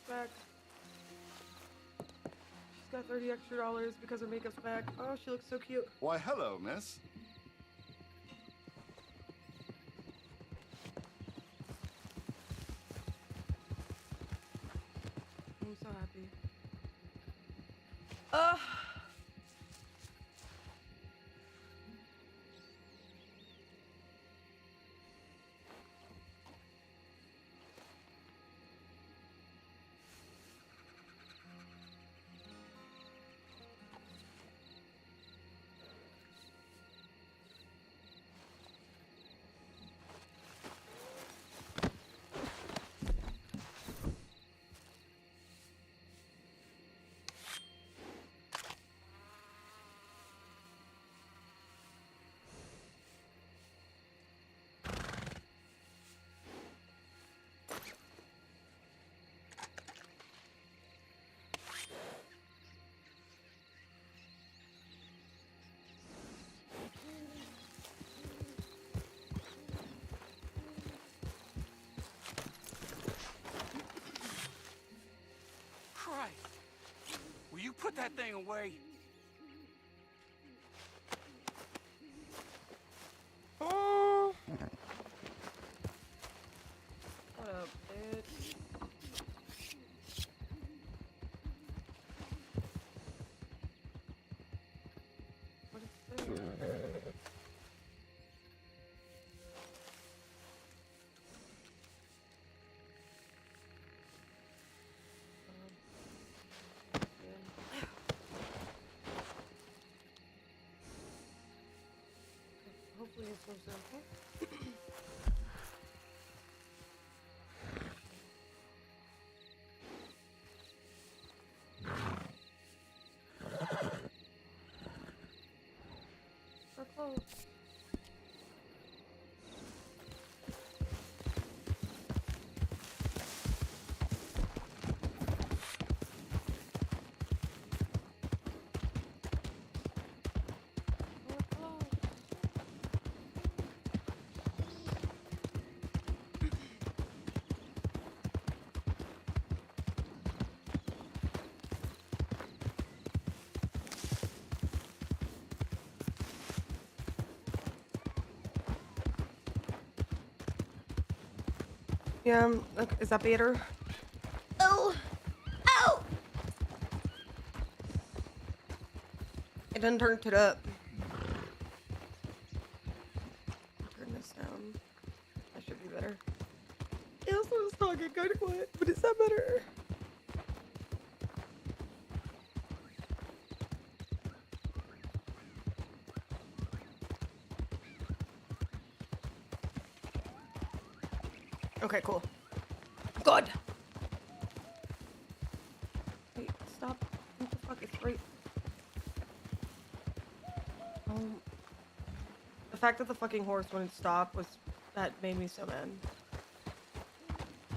back. She's got $30 extra because her makeup's back. Oh, she looks so cute. Why, hello, miss. I'm so happy. Ugh. Christ! Will you put that thing away? Oh. What up, bitch? What is this? Hopefully it's supposed to okay. We're close. We're close. Yeah, look, is that better? Oh! Ow! It done turned it up. Turn this down. That should be better. It also was talking kind of quiet, but is that better? Okay, cool. Good. Wait, stop. What the fuck? It's right. The fact that the fucking horse wouldn't stop that made me so mad.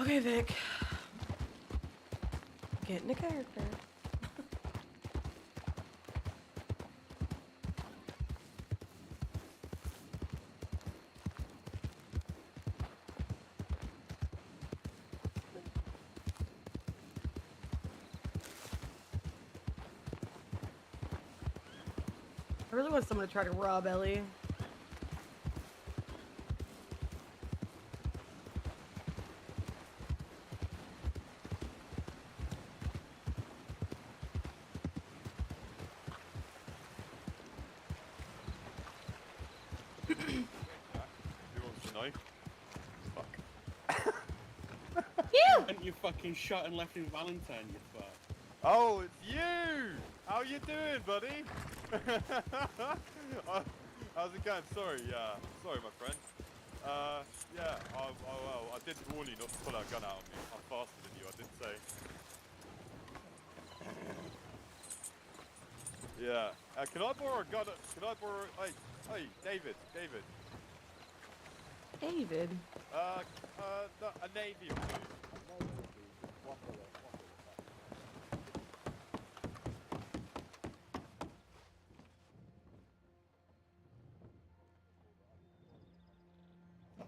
Okay, Vic. Get into character. I really want someone to try to rob Ellie. Who wants to know? Fuck. You! And you fucking shot and left in Valentine, you fuck. Oh, it's you! How you doing, buddy? How's it going? Sorry, my friend. Yeah, well, I did warn you not to pull that gun out on me. I'm faster than you, I did say. Yeah. Can I borrow a gun? Can I borrow... Hey, David. David. No, a navy or two.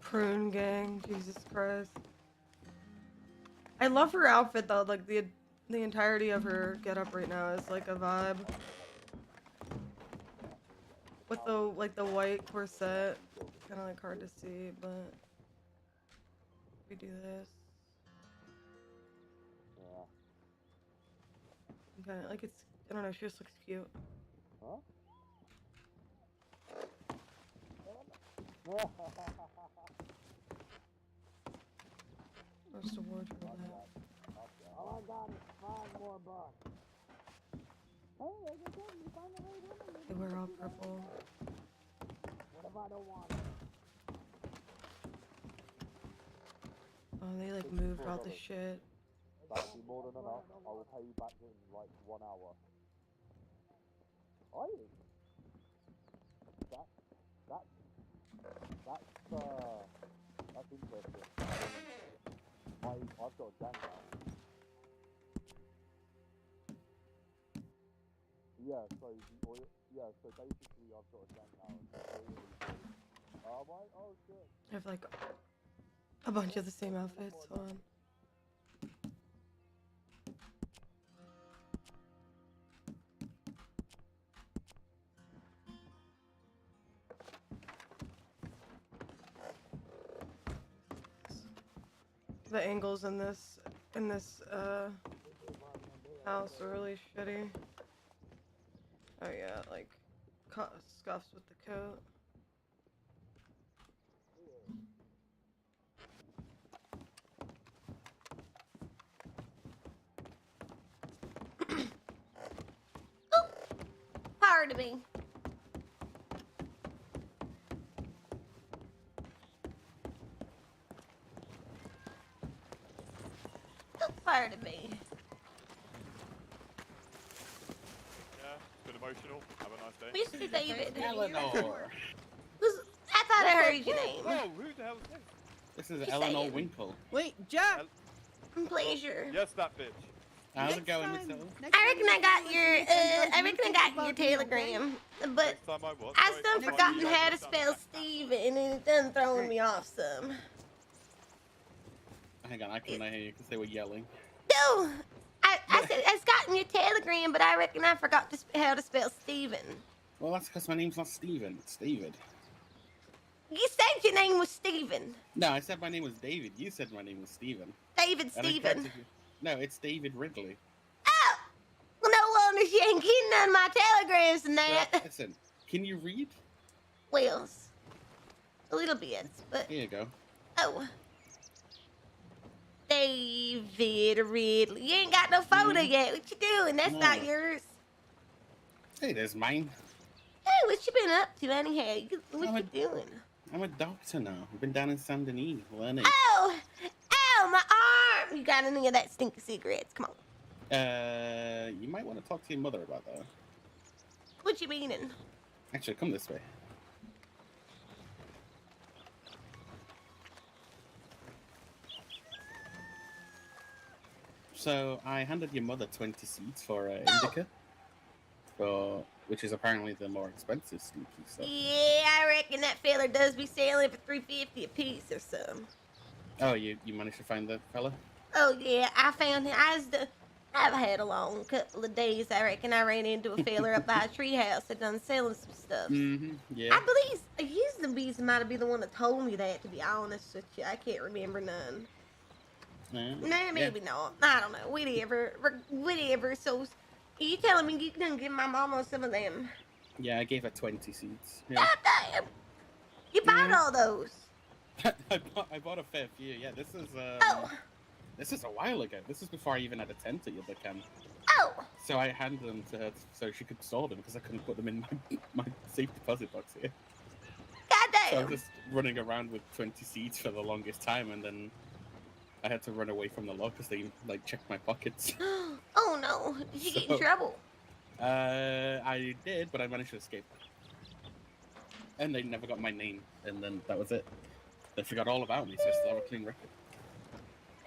Prune gang, Jesus Christ. I love her outfit though. Like the entirety of her getup right now is like a vibe. With the white corset, kind of like hard to see, but we do this. Okay, like it's, I don't know, she just looks cute. Huh? Most award for that. All I got is $5 more. Hey, they can tell me, find the right woman. They wear all purple. What if I don't want it? Oh, they like moved all the shit. That'll be more than enough. I will pay you back in like 1 hour. Are you? That's interesting. I've got a gang now. So basically I've got a gang now. Oh shit. I have like a bunch of the same outfits on. The angles in this house are really shitty. Oh yeah, like scuffs with the coat. Oh, pardon me. Pardon me. Yeah, it's been emotional. Have a nice day. Mr. David. Eleanor. I thought I heard your name. Whoa, who the hell is this? This is Just Eleanor saying. Winkle. Wait, Jack! Pleasure. Yes, that bitch. How's it going, Miss Ellen? I reckon I got your telegram, but Next time I was. I sorry, still I might forgotten be how to able spell Steven, and it done throwing me off some. Hang on, I couldn't hear you because they were yelling. No, I said I've gotten your telegram, but I reckon I forgot how to spell Steven. Well, that's because my name's not Steven, it's David. You said your name was Steven. No, I said my name was David. You said my name was Steven. David And I Steven. corrected you. No, it's David Wrigley. Oh, well, no wonder she ain't getting none of my telegrams and Well, that. listen, can you read? Well, a little bit, but Here you go. oh. David Ridley. You ain't got no photo yet. What you doing? That's not No. yours. Hey, there's mine. Hey, what you been up to anyhow? What I'm you doing? I'm a doctor now. I've been down in Saint Denis learning. Oh, my arm. You got any of that stinky cigarettes? Come on. You might want to talk to your mother about that. What you meaning? Actually, come this way. So, I handed your mother 20 seeds for Indica. Which is apparently the more expensive sneaky stuff. Yeah, I reckon that fella does be selling for $3.50 a piece or something. Oh, you managed to find that fella? Oh yeah, I found him. I've had a long couple of days. I reckon I ran into a fella up by a treehouse that done selling some stuff. Mm-hmm, yeah. I believe the bees might be the one that told me that. To be honest with you, I can't remember none. Nah, maybe not. I don't know. Whatever. So, you telling me you can give my mama some of them? Yeah, I gave her 20 seeds. Yeah. God damn! You bought Yeah. all those? I bought a fair few. Yeah, this is this is a while ago. This is before I even had a tent at the camp. Oh! So I handed them to her so she could store them because I couldn't put them in my safe deposit box here. God So I damn! was just running around with 20 seeds for the longest time, and then I had to run away from the law because they like checked my pockets. Oh no! Did you get in So- trouble? I did, but I managed to escape. And they never got my name, and then that was it. They forgot all about me, so I still have a clean record.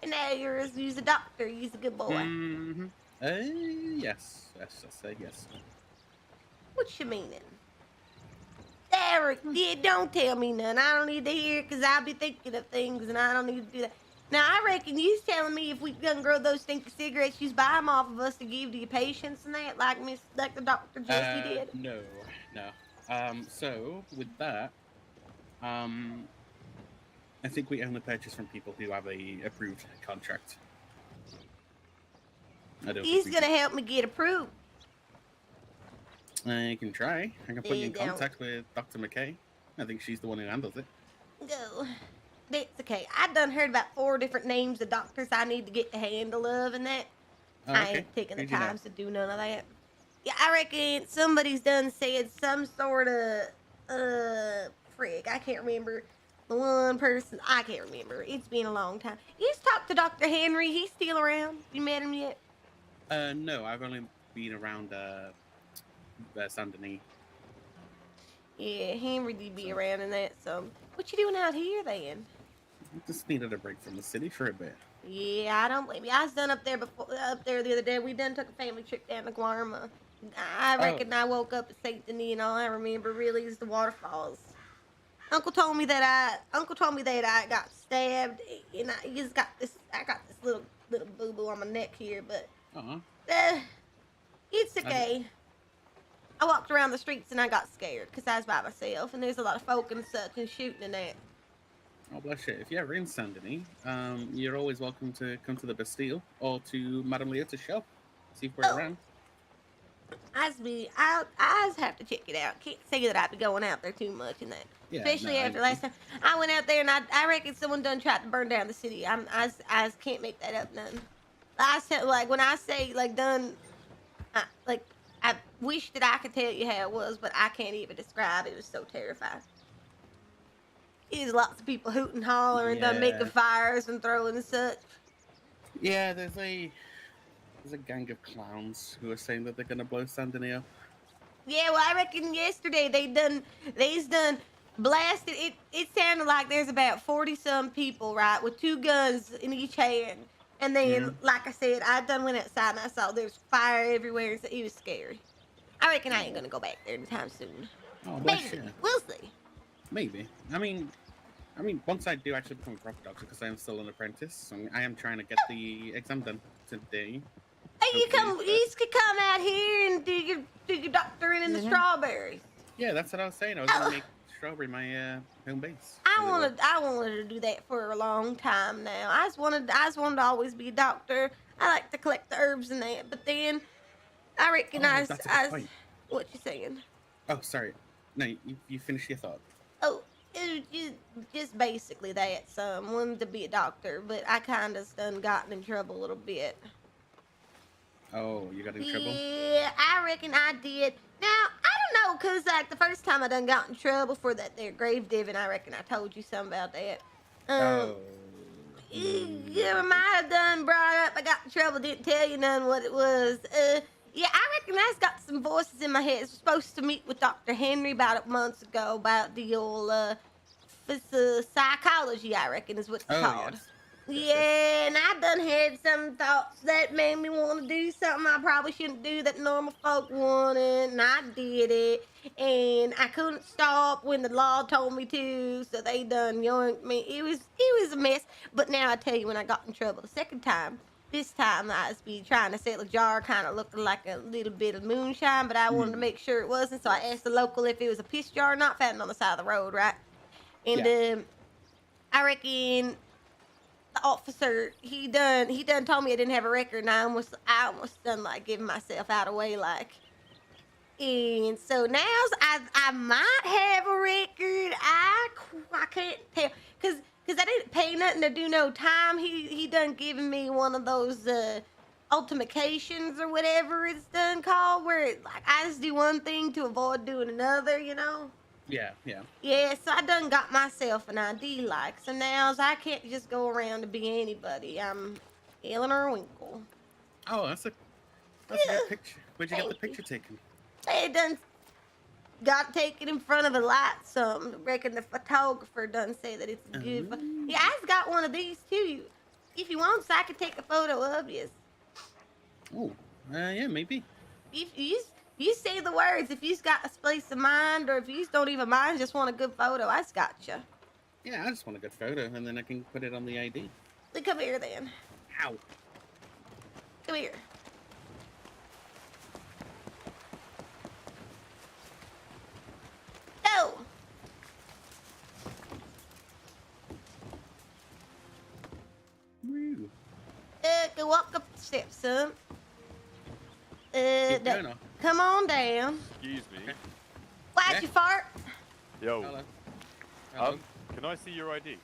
And now you're a doctor. You're a good boy. Mm-hmm. Yes, I say yes. What you meaning? Derek, yeah, don't tell me none. I don't need to hear it because I'll be thinking of things and I don't need to do that. Now, I reckon you's telling me if we done grow those stinky cigarettes, you's buy them off of us to give to your patients and that, like the Dr. Jesse did? No. So with that, I think we only purchase from people who have a approved contract. He's gonna help me get approved. I can try. I can put you in contact with Dr. McKay. I think she's the one who handles it. Go. That's okay. I done heard about 4 different names of doctors I need to get the handle of and that. Oh, I okay. ain't taking the Who'd you know? times to do none of that. Yeah, I reckon somebody's done said some sort of, frig. I can't remember. The one person, I can't remember. It's been a long time. You just talked to Dr. Henry. He's still around. You met him yet? No, I've only been around, Saint Denis. Yeah, Henry did be around in that, so. What you doing out here, then? I just needed a break from the city for a bit. Yeah, I don't blame you. I was done up there the other day. We done took a family trip down to Guarma. I reckon I woke up at Saint Denis and all I remember really is the waterfalls. Uncle told me that I got stabbed and I got this little boo boo on my neck here, but it's okay. I walked around the streets and I got scared because I was by myself and there's a lot of folk and such and shooting and that. Oh, bless you. If you're ever in Saint Denis, you're always welcome to come to the Bastille or to Madame Leota's show. See if we're around. I just have to check it out. Can't say that I'd be going out there too much in that. Yeah, especially after last time. I went out there and I reckon someone done tried to burn down the city. I can't make that up none. I said, like, when I say, like, done, I wish that I could tell you how it was, but I can't even describe it. It was so terrifying. There's lots of people hooting, hollering, done making fires and throwing and such. Yeah, there's a gang of clowns who are saying that they're gonna blow Saint Denis up. Yeah, well, I reckon yesterday they's done blasted. It sounded like there's about 40-some people, right, with 2 guns in each hand. And then, like I said, I done went outside and I saw there's fire everywhere. So it was scary. I reckon I ain't gonna go back there anytime soon. Oh, maybe. We'll see. Maybe. I mean, once I do actually become a proper doctor, because I am still an apprentice, I am trying to get the exam done today. Hey, you could come out here and do your doctoring in the strawberries. Yeah, that's what I was saying. I was gonna make strawberry my home base. I wanted to do that for a long time now. I just wanted to always be a doctor. I like to collect the herbs and that, but then I recognized what you saying. Oh, sorry. No, you finished your thought. Oh, it was just basically that. Wanted to be a doctor, but I kind of done gotten in trouble a little bit. Oh, you got in trouble? Yeah, I reckon I did. Now, I don't know, because, like, the first time I done got in trouble for that there grave digging, I reckon I told you something about that. You might have done brought up, I got in trouble, didn't tell you none what it was. Yeah, I reckon I've got some voices in my head. I was supposed to meet with Dr. Henry about months ago about the old, psychology, I reckon is what it's called. Yes. Yeah, and I done had some thoughts that made me want to do something I probably shouldn't do that normal folk wanted, and I did it. And I couldn't stop when the law told me to, so they done yoinked me. It was a mess. But now I tell you, when I got in trouble the second time, this time I was trying to sell a jar, kind of looking like a little bit of moonshine, but I wanted to make sure it wasn't. So I asked the local if it was a piss jar or not, found it on the side of the road, right? And I reckon the officer, he done told me I didn't have a record, and I almost done like giving myself out of way, like. And so now I might have a record. I can't tell, cause I didn't pay nothing to do no time. He done given me one of those ultimacations or whatever it's done called, where like I just do one thing to avoid doing another, you know. Yeah. Yeah, so I done got myself an ID, like, so now I can't just go around to be anybody. I'm Eleanor Winkle. Oh, that's a good picture. Where'd you get the picture taken? They done got taken in front of a light some. Reckon the photographer done say that it's good. Yeah, I've got one of these too. If you want, so I can take a photo of you. Oh, yeah, maybe. If you say the words, if you's got a space of mind, or if you don't even mind, just want a good photo, I just got you. Yeah, I just want a good photo, and then I can put it on the ID. then come here then. Ow. Come here. Go. Woo. Go walk up the steps, son. Keep going, or? Come on down. Excuse me. Why'd Yeah. you fart? Yo. Hello. Hello. Can I see your ID?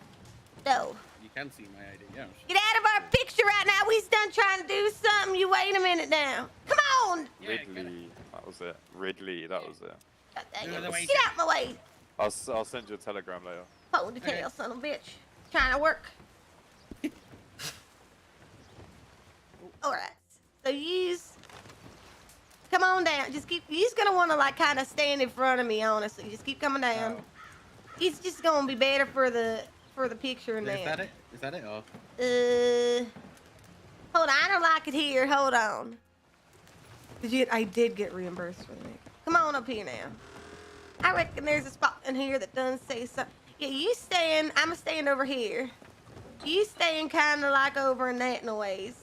No. You can see my ID, yeah. Get out of our picture right now. We's done trying to do something. You wait a minute now. Come on. Yeah, Ridley. That was it. Ridley. That was it. No other way. Get out my way. I'll send you a telegram later. Ponytail, son of a bitch. Trying to work. Alright. So you's come on down. Just keep you's gonna wanna like kinda stand in front of me, honestly. Just keep coming down. Oh. It's just gonna be better for the picture and Is that it? Is that it? Or Hold on, I don't like it here. Hold on. I did get reimbursed for the makeup. Come on up here now. I reckon there's a spot in here that doesn't say something. Yeah, you stand. I'ma stand over here. You stand kind of like over in that noise.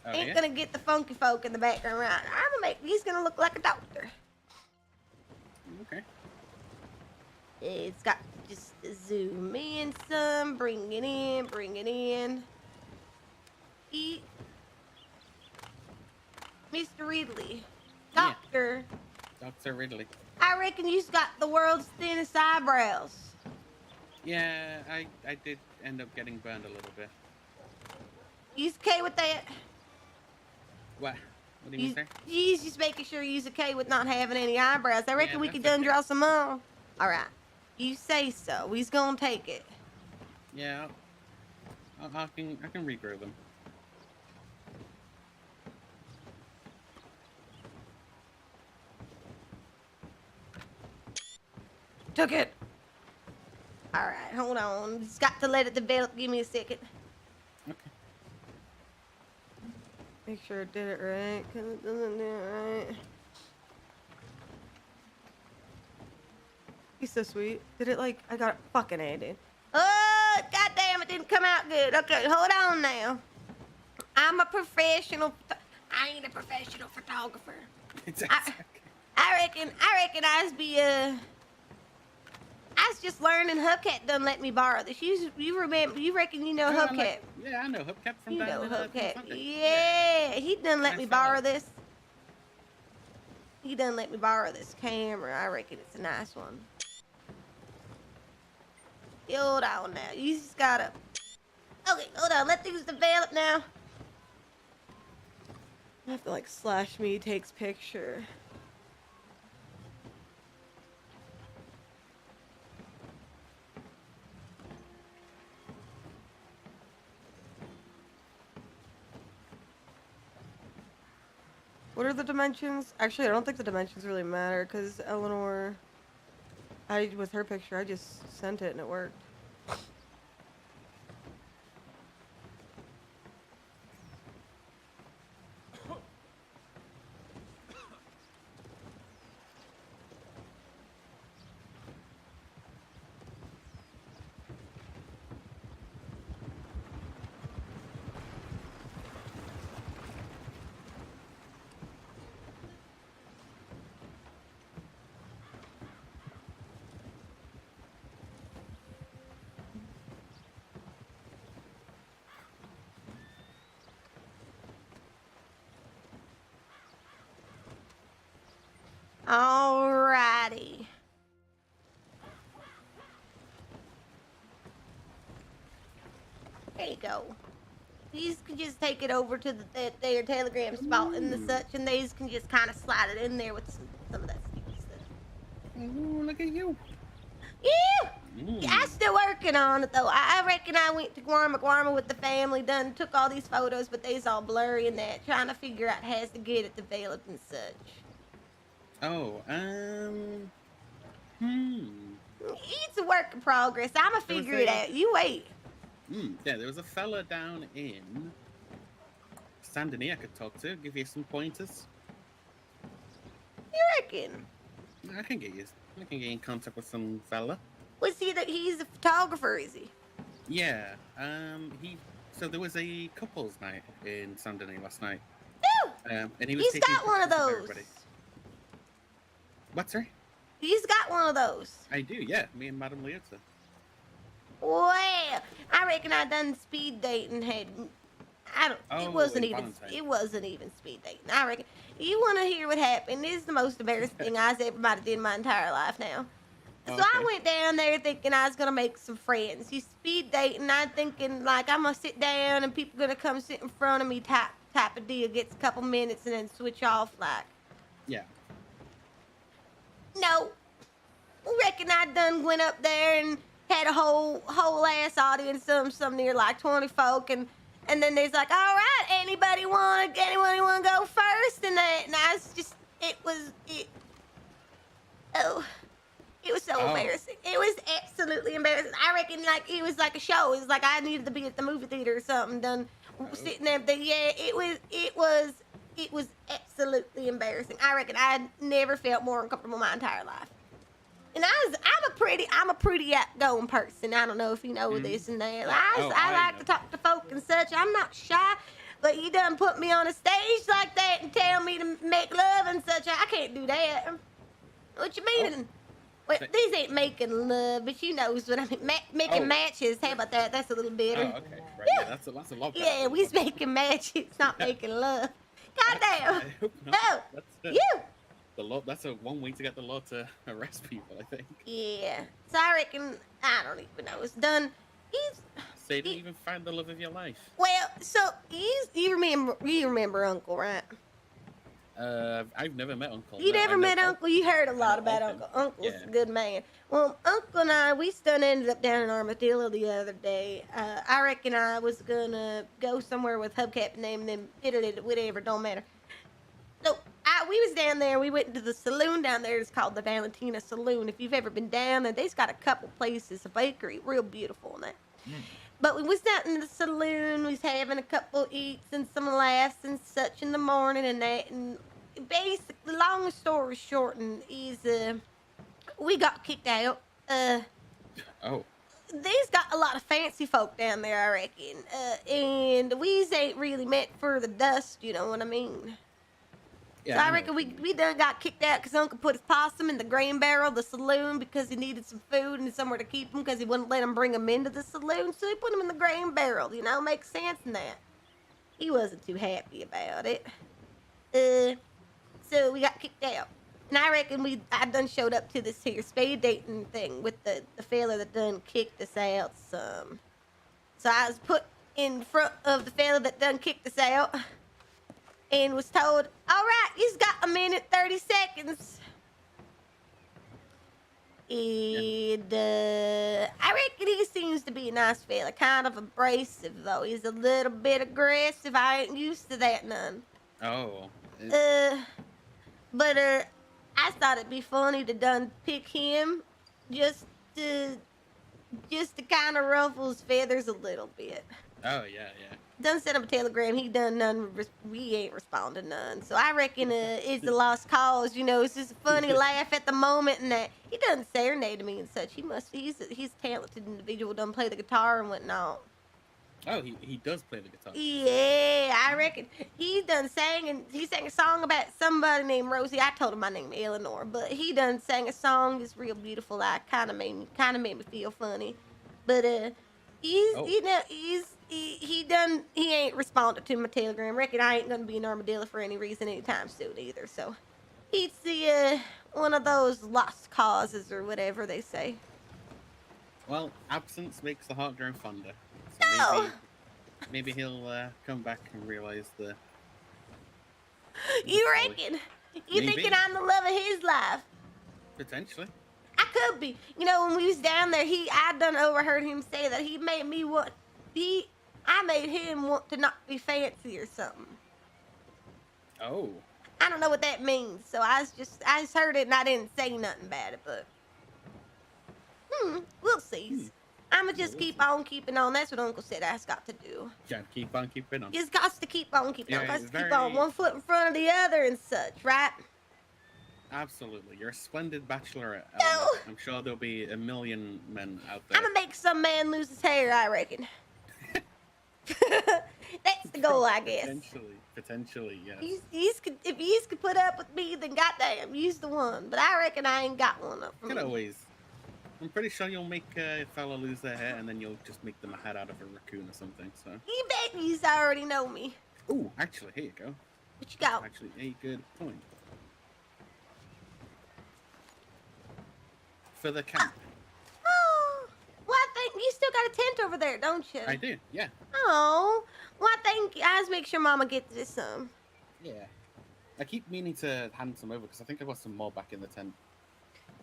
oh, Ain't yeah? gonna get the funky folk in the background right. He's gonna look like a doctor. Okay. It's got just zoom in some, bring it in, bring it in. Eat. Mr. Ridley. Yeah. Doctor. Dr. Ridley. I reckon you've got the world's thinnest eyebrows. Yeah, I did end up getting burned a little bit. You's okay with that? What? What do you mean, sir? You's just making sure you's okay with not having any eyebrows. I reckon we that's could done okay. draw some more. All right. You say so. We's gonna take it. Yeah, I can regrow them. Took it. All right, hold on. Just got to let it develop. Give me a second. Okay. Make sure it did it right, because it doesn't do it right. He's so sweet. Did it like, I got it fucking A, dude. Oh, goddamn, it didn't come out good. Okay, hold on now. I'm a professional. I ain't a professional photographer. It's I reckon I's be I was just learning. Hubcat done let me borrow this. You reckon you know Hubcat? Yeah, I know Hubcat from You know down in Hubcat. Sunday. Yeah, he done let Nice me fella. borrow this. He done let me borrow this camera. I reckon it's a nice one. Hold on now. You just gotta. Okay, hold on. Let things develop now. I have to like slash me takes picture. What are the dimensions? Actually, I don't think the dimensions really matter because Eleanor, with her picture, I just sent it and it worked. Alrighty. There you go. These can just take it over to their telegram spot and the such, and these can just kind of slide it in there with some of that sticky stuff. Ooh, look at you. Yeah! I'm still working on it though. I reckon I went to Guarma with the family, took all these photos, but they's all blurry and that, trying to figure out how to get it developed and such. Oh, It's a work in progress. I'ma figure it out. You wait. Yeah, there was a fella down in Saint Denis I could talk to, give you some pointers. You reckon? I can get you in contact with some fella. Was he that he's a photographer, is he? Yeah. So there was a couples night in San Denis last night. Ew! And he was He's taking got one of pictures those. everybody. What, sir? He's got one of those. I do, yeah. Me and Madame Leota. Well, I reckon I done speed dating had. It Oh, wasn't in even. Valentine. It wasn't even speed dating. I reckon. You want to hear what happened? This is the most embarrassing thing I ever might have did in my entire life. Now. So I Okay. went down there thinking I was gonna make some friends. You speed dating, I'm thinking like I'm gonna sit down and people gonna come sit in front of me, type a deal, gets a couple minutes and then switch off like. Yeah. No. Reckon I done went up there and had a whole ass audience, some near like 20 folk, and then there's like, all right, anyone wanna go first? And I was just, it was so Oh. embarrassing. It was absolutely embarrassing. I reckon like it was like a show. It was like I needed to be at the movie theater or something. Done sitting there. Yeah, it was absolutely embarrassing. I reckon I never felt more uncomfortable in my entire life. And I'm a pretty outgoing person. I don't know if you know this and that. I like to talk to folk and such. I'm not shy. But you done put me on a stage like that and tell me to make love and such. I can't do that. What you mean? Well, these ain't making love, but you knows what I mean. Making matches. How about that? That's a little bitter. Oh, okay. Right. Yeah, that's a lot better. Yeah, we's making matches, not making love. Goddamn. I hope not. Oh, That's, you. the law. That's one way to get the law to arrest people, I think. Yeah. So I reckon, I don't even know. It's done. So you didn't even find the love of your life. Well, so you remember Uncle, right? I've never met Uncle. You never met Uncle? You heard a lot know about of Uncle. him. Uncle's Yeah. a good man. Well, Uncle and I, we still ended up down in Armadillo the other day. I reckon I was gonna go somewhere with Hubcap named them, whatever, don't matter. So we was down there. We went to the saloon down there. It's called the Valentina Saloon. If you've ever been down there, they's got a couple places, a bakery, real beautiful and that. But we was down in the saloon. We was having a couple eats and some laughs and such in the morning and that. And basically, long story short, we got kicked out. Oh. They's got a lot of fancy folk down there, I reckon. And we's ain't really meant for the dust, you know what I mean? Yeah, So I know. reckon we done got kicked out because Uncle put his possum in the grain barrel of the saloon because he needed some food and somewhere to keep him because he wouldn't let him bring him into the saloon. So he put him in the grain barrel, you know, makes sense in that. He wasn't too happy about it. So we got kicked out. And I reckon I done showed up to this here speed dating thing with the fella that done kicked us out some. So I was put in front of the fella that done kicked us out and was told, all right, he's got a minute, 30 seconds. And I reckon he seems to be a nice fella, kind of abrasive though. He's a little bit aggressive. I ain't used to that none. Oh. But I thought it'd be funny to done pick him just to kind of ruffle his feathers a little bit. Oh, yeah. Done sent him a telegram. He done none. We ain't responded none. So I reckon it's a lost cause. You know, it's just a funny laugh at the moment, and that he doesn't serenade me and such. He's a talented individual. Done play the guitar and whatnot. Oh, he does play the guitar. Yeah, I reckon he done sang, and he sang a song about somebody named Rosie. I told him my name Eleanor, but he done sang a song. It's real beautiful. Like kind of made me feel funny. But he ain't responded to my telegram. Reckon I ain't gonna be in Armadillo for any reason anytime soon either. So he's one of those lost causes or whatever they say. Well, absence makes the heart grow fonder. So No. maybe he'll come back and realize the. You reckon? You Maybe. thinking I'm the love of his life? Potentially. I could be. You know, when we was down there, I done overheard him say that I made him want to not be fancy or something. Oh. I don't know what that means, so I just heard it and I didn't say nothing about it, but we'll see. I'ma just keep on keeping on. That's what Uncle said I've got to do. Gotta keep on keeping on. Just got to keep on keeping on. Yeah, Got to it's keep very- on one foot in front of the other and such, right? Absolutely. You're a splendid bachelorette, No. Eleanor. I'm sure there'll be a million men out there. I'm gonna make some man lose his hair, I reckon. That's the goal, I guess. Potentially, yes. If you could put up with me, then goddamn, you's the one. But I reckon I ain't got one up for You me. can always. I'm pretty sure you'll make a fella lose their hair, and then you'll just make them a head out of a raccoon or something. So. You bet you already know me. Ooh, actually, here you go. What you got? Actually, a good point. For the camp. Oh, well, I think you still got a tent over there, don't you? I do, yeah. Oh, well, I think I just make sure Mama gets this some. Yeah. I keep meaning to hand some over because I think I got some more back in the tent.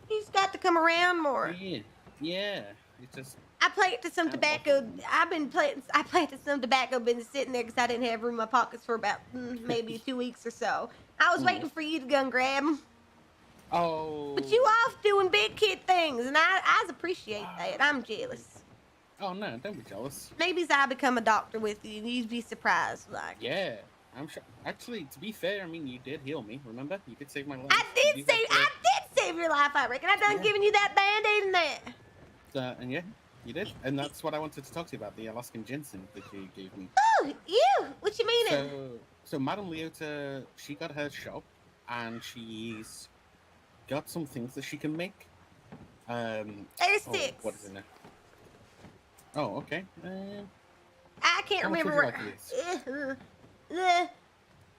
You just got to come around more. Yeah. It's just. I planted some tobacco. I planted some tobacco. Been sitting there because I didn't have room in my pockets for about maybe 2 weeks or so. I was waiting for you to go and grab them. Oh. But you off doing big kid things, and I appreciate that. I'm jealous. Oh no, don't be jealous. Maybe as I become a doctor with you, and you'd be surprised. Like. Yeah. I'm sure. Actually, to be fair, I mean, you did heal me. Remember, you did save my life. I did save your life. I reckon I done giving you that band-aid and that. And yeah, you did, and that's what I wanted to talk to you about, the Alaskan ginseng that you gave me. Oh, you? What you meaning? So Madame Leota, she got her shop, and she's got some things that she can make. There's six. What is it now? Oh, okay. I can't how much remember. would you like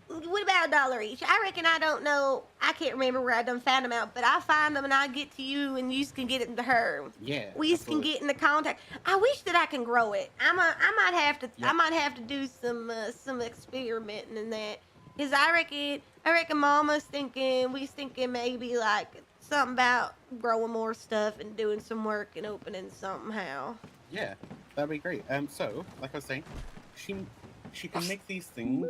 What about $1 each? I reckon I don't know. I can't remember where I done found them out, but I'll find them and I'll get to you and you can get it to her. Yeah. We can get into contact. I wish that I can grow it. I might have to. Yep. I might have to do some experimenting in that. Cause I reckon Mama's thinking. We's thinking maybe like something about growing more stuff and doing some work and opening somehow. Yeah, that'd be great. So like I was saying, she can make these things.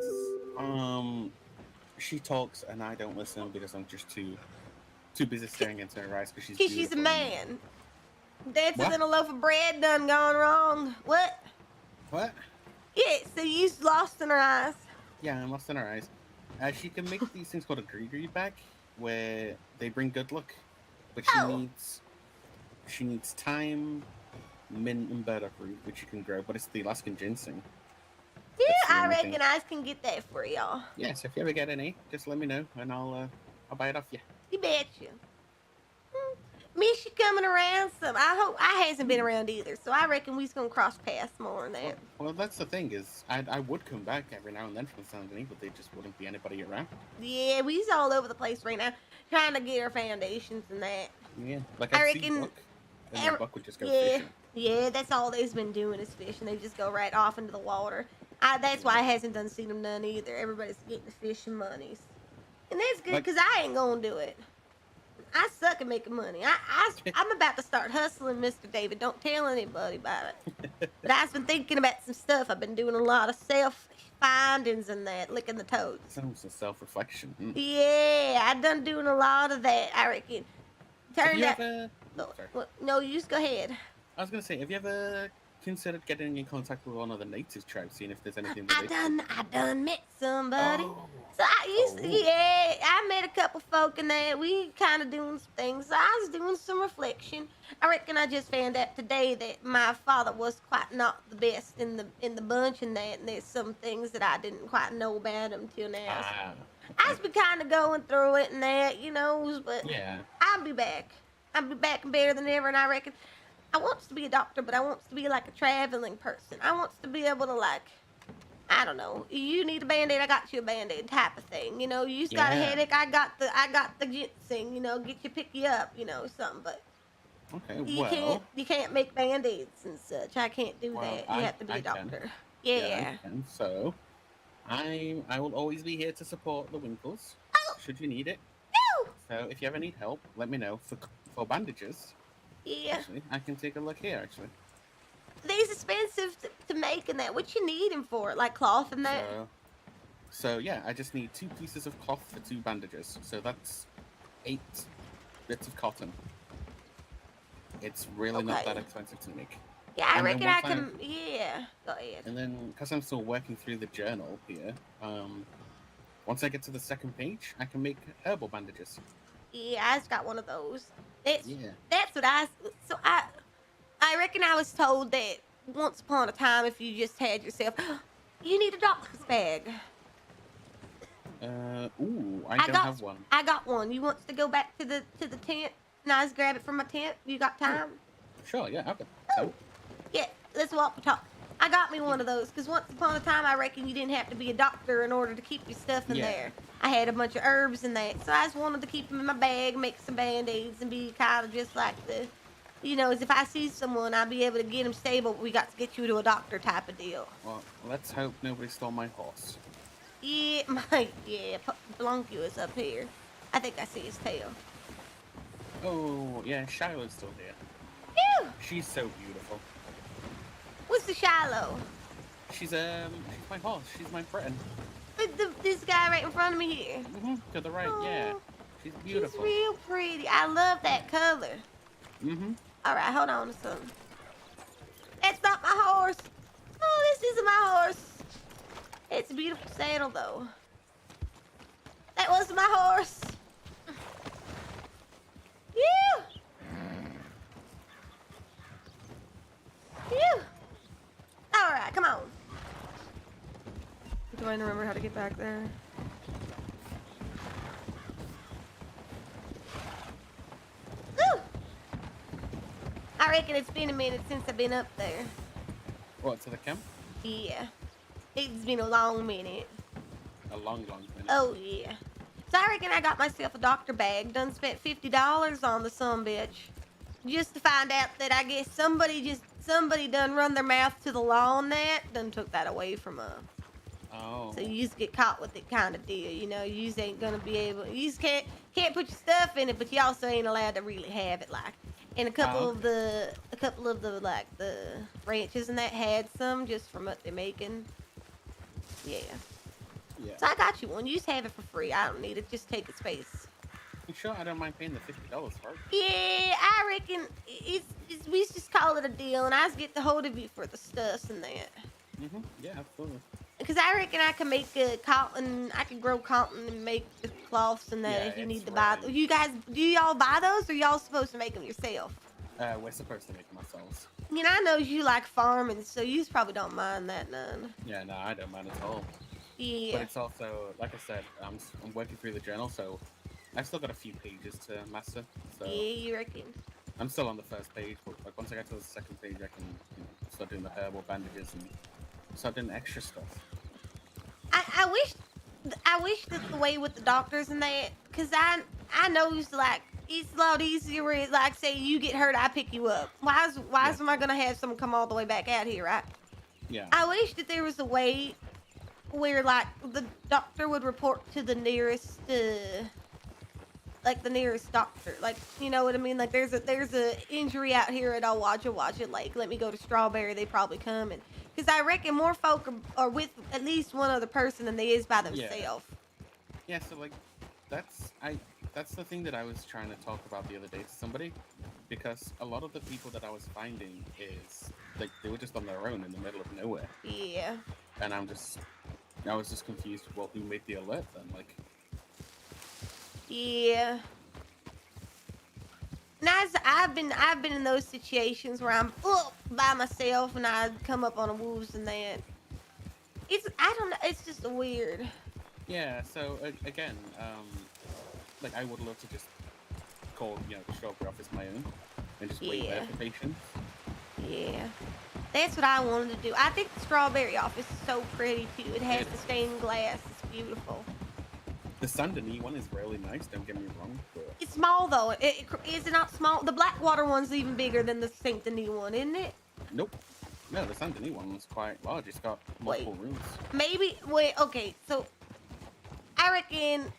She talks and I don't listen because I'm just too busy staring into her eyes because she's a man. Dancing in a loaf of bread done gone wrong. What? What? Yeah, so you lost in her eyes. Yeah, I'm lost in her eyes. She can make these things called a gree bag, where they bring good luck, but she needs thyme, mint, and burdock root, which you can grow. But it's the Alaskan ginseng. Yeah, I reckon I can get that for y'all. Yeah, so if you ever get any, just let me know and I'll buy it off you. You betcha. Miss you coming around some. I hope I hasn't been around either, so I reckon we's gonna cross paths more than that. Well, that's the thing is, I would come back every now and then from San Denis, but there just wouldn't be anybody around. Yeah, we's all over the place right now, trying to get our foundations and that. Yeah, like I I'd reckon. see Buck, and then Buck would just go fishing. Yeah, that's all they've been doing is fishing. They just go right off into the water. That's why I hasn't done seen them none either. Everybody's getting the fishing monies, and that's good because I ain't gonna do it. I suck at making money. I'm about to start hustling, Mr. David. Don't tell anybody about it. But I've been thinking about some stuff. I've been doing a lot of self-findings and that, licking the toads. Sounds like self-reflection. Yeah, I done doing a lot of that, I reckon. Turned out... No, you just go ahead. I was going to say, have you ever considered getting in contact with one of the native tribes, seeing if there's anything that I done met somebody. Oh. So I met a couple folk in there. We kind of doing some things. So I was doing some reflection. I reckon I just found out today that my father was quite not the best in the bunch and that, and there's some things that I didn't quite know about him till now. So I just been kind of going through it and that, you know, but I'll be back. I'll be back better than ever, and I reckon I wants to be a doctor, but I wants to be like a traveling person. I wants to be able to like, I don't know. You need a Band-Aid, I got you a Band-Aid type of thing. You know, you just got a headache, I got the ginseng. You know, pick you up. You know, something. But you can't make Band-Aids and such. I can't do that. You have to be a doctor. Yeah. So, I will always be here to support the Winkles. Should you need it. No. So if you ever need help, let me know for bandages. Yeah. Actually, I can take a look here. Actually. These expensive to make and that. What you need them for? Like cloth and that? So yeah, I just need 2 pieces of cloth for 2 bandages. So that's 8 bits of cotton. It's really not that expensive to make. Yeah, I reckon I can. Yeah, go ahead. And then, because I'm still working through the journal here, once I get to the second page, I can make herbal bandages. Yeah, I just got one of those. Yeah. That's what I reckon I was told that once upon a time, if you just had yourself, you need a doctor's bag. Ooh, I I don't got have one. I got one. You want to go back to the tent and I just grab it from my tent? You got time? Sure, yeah, okay. Oh, yeah. Let's walk and talk. I got me one of those because once upon a time, I reckon you didn't have to be a doctor in order to keep your stuff in Yeah. there. I had a bunch of herbs in that, so I just wanted to keep them in my bag, make some band-aids, and be kind of just like as if I see someone, I'll be able to get them stable. But we got to get you to a doctor type of deal. Well, let's hope nobody stole my horse. Yeah, Blancu is up here. I think I see his tail. Oh, yeah, Shiloh's still here. Ew! She's so beautiful. What's the Shiloh? She's my horse. She's my friend. This guy right in front of me here. To the right, yeah. She's beautiful. She's real pretty. I love that color. All right, hold on a second. That's not my horse. Oh, this isn't my horse. It's a beautiful saddle, though. That wasn't my horse. Phew. Phew. All right, come on. Do I remember how to get back there? Whew. I reckon it's been a minute since I've been up there. What, to the camp? Yeah. It's been a long minute. A long minute. Oh, yeah. So I reckon I got myself a doctor bag. Done spent $50 on the sumbitch. Just to find out that I guess somebody done run their mouth to the law on that. Done took that away from them. Oh. So you just get caught with it kind of deal. You just ain't gonna be able. You just can't put your stuff in it, but you also ain't allowed to really have it like. And a couple of the like the ranches and that had some just from what they're making. Yeah. Yeah. So I got you one. You just have it for free. I don't need it. Just take the space. You sure I don't mind paying the $50 for it? Yeah, I reckon we just call it a deal, and I just get the hold of you for the stuffs and that. Yeah, absolutely. Because I reckon I can make cotton. I can grow cotton and make the cloths and that Yeah, if you it's need to buy. right. You guys, do y'all buy those, or y'all supposed to make them yourself? We're supposed to make them ourselves. I know you like farming, so you probably don't mind that none. Yeah, no, I don't mind at all. Yeah. But it's also, like I said, I'm working through the journal, so I've still got a few pages to master. So Yeah, you reckon? I'm still on the first page, but like once I get to the second page, I can start doing the herbal bandages and start doing extra stuff. I wish that the way with the doctors and that, cause I know it's like it's a lot easier where it's like say you get hurt, I pick you up. Why am I gonna have someone come all the way back out here, right? Yeah. I wish that there was a way where like the doctor would report to the nearest doctor, like you know what I mean, like there's a injury out here at Awaja Lake, let me go to Strawberry, they probably come, and because I reckon more folk are with at least one other person than they is by themselves. Yeah, so like that's the thing that I was trying to talk about the other day to somebody, because a lot of the people that I was finding is like they were just on their own in the middle of nowhere. Yeah. And I was just confused. Well, who made the alert then? Like. Yeah. And I've been in those situations where I'm by myself and I come up on the wolves and that. I don't know. It's just weird. Yeah. So again, like I would love to just call the Strawberry office my own and just wait there for patients. Yeah. That's what I wanted to do. I think the Strawberry office is so pretty too. It has the stained glass. It's beautiful. The Saint Denis one is really nice. Don't get me wrong. But... It's small though. Is it not small? The Blackwater one's even bigger than the Saint Denis one, isn't it? Nope. No, the Saint Denis one was quite large. It's got multiple rooms. Okay. So I reckon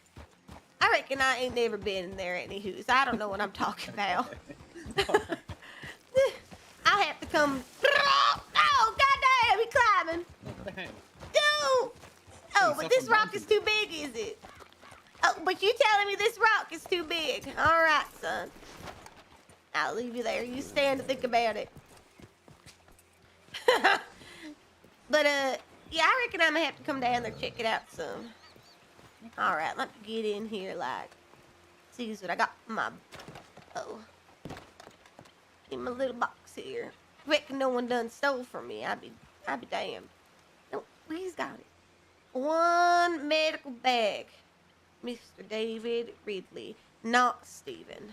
I ain't never been in there anywho. So I don't know what I'm talking about. I'll have to come. Oh, goddamn, he climbing. What the heck? Dude. Oh, but this rock is too big, is it? Oh, but you telling me this rock is too big. All right, son. I'll leave you there. You stand and think about it. But, yeah, I reckon I'm gonna have to come down there check it out soon. All right, let me get in here, like, see what I got in my in my little box here. Reckon no one done stole from me. I'd be damned. No, he's got it. One medical bag. Mr. David Ridley. Not Stephen.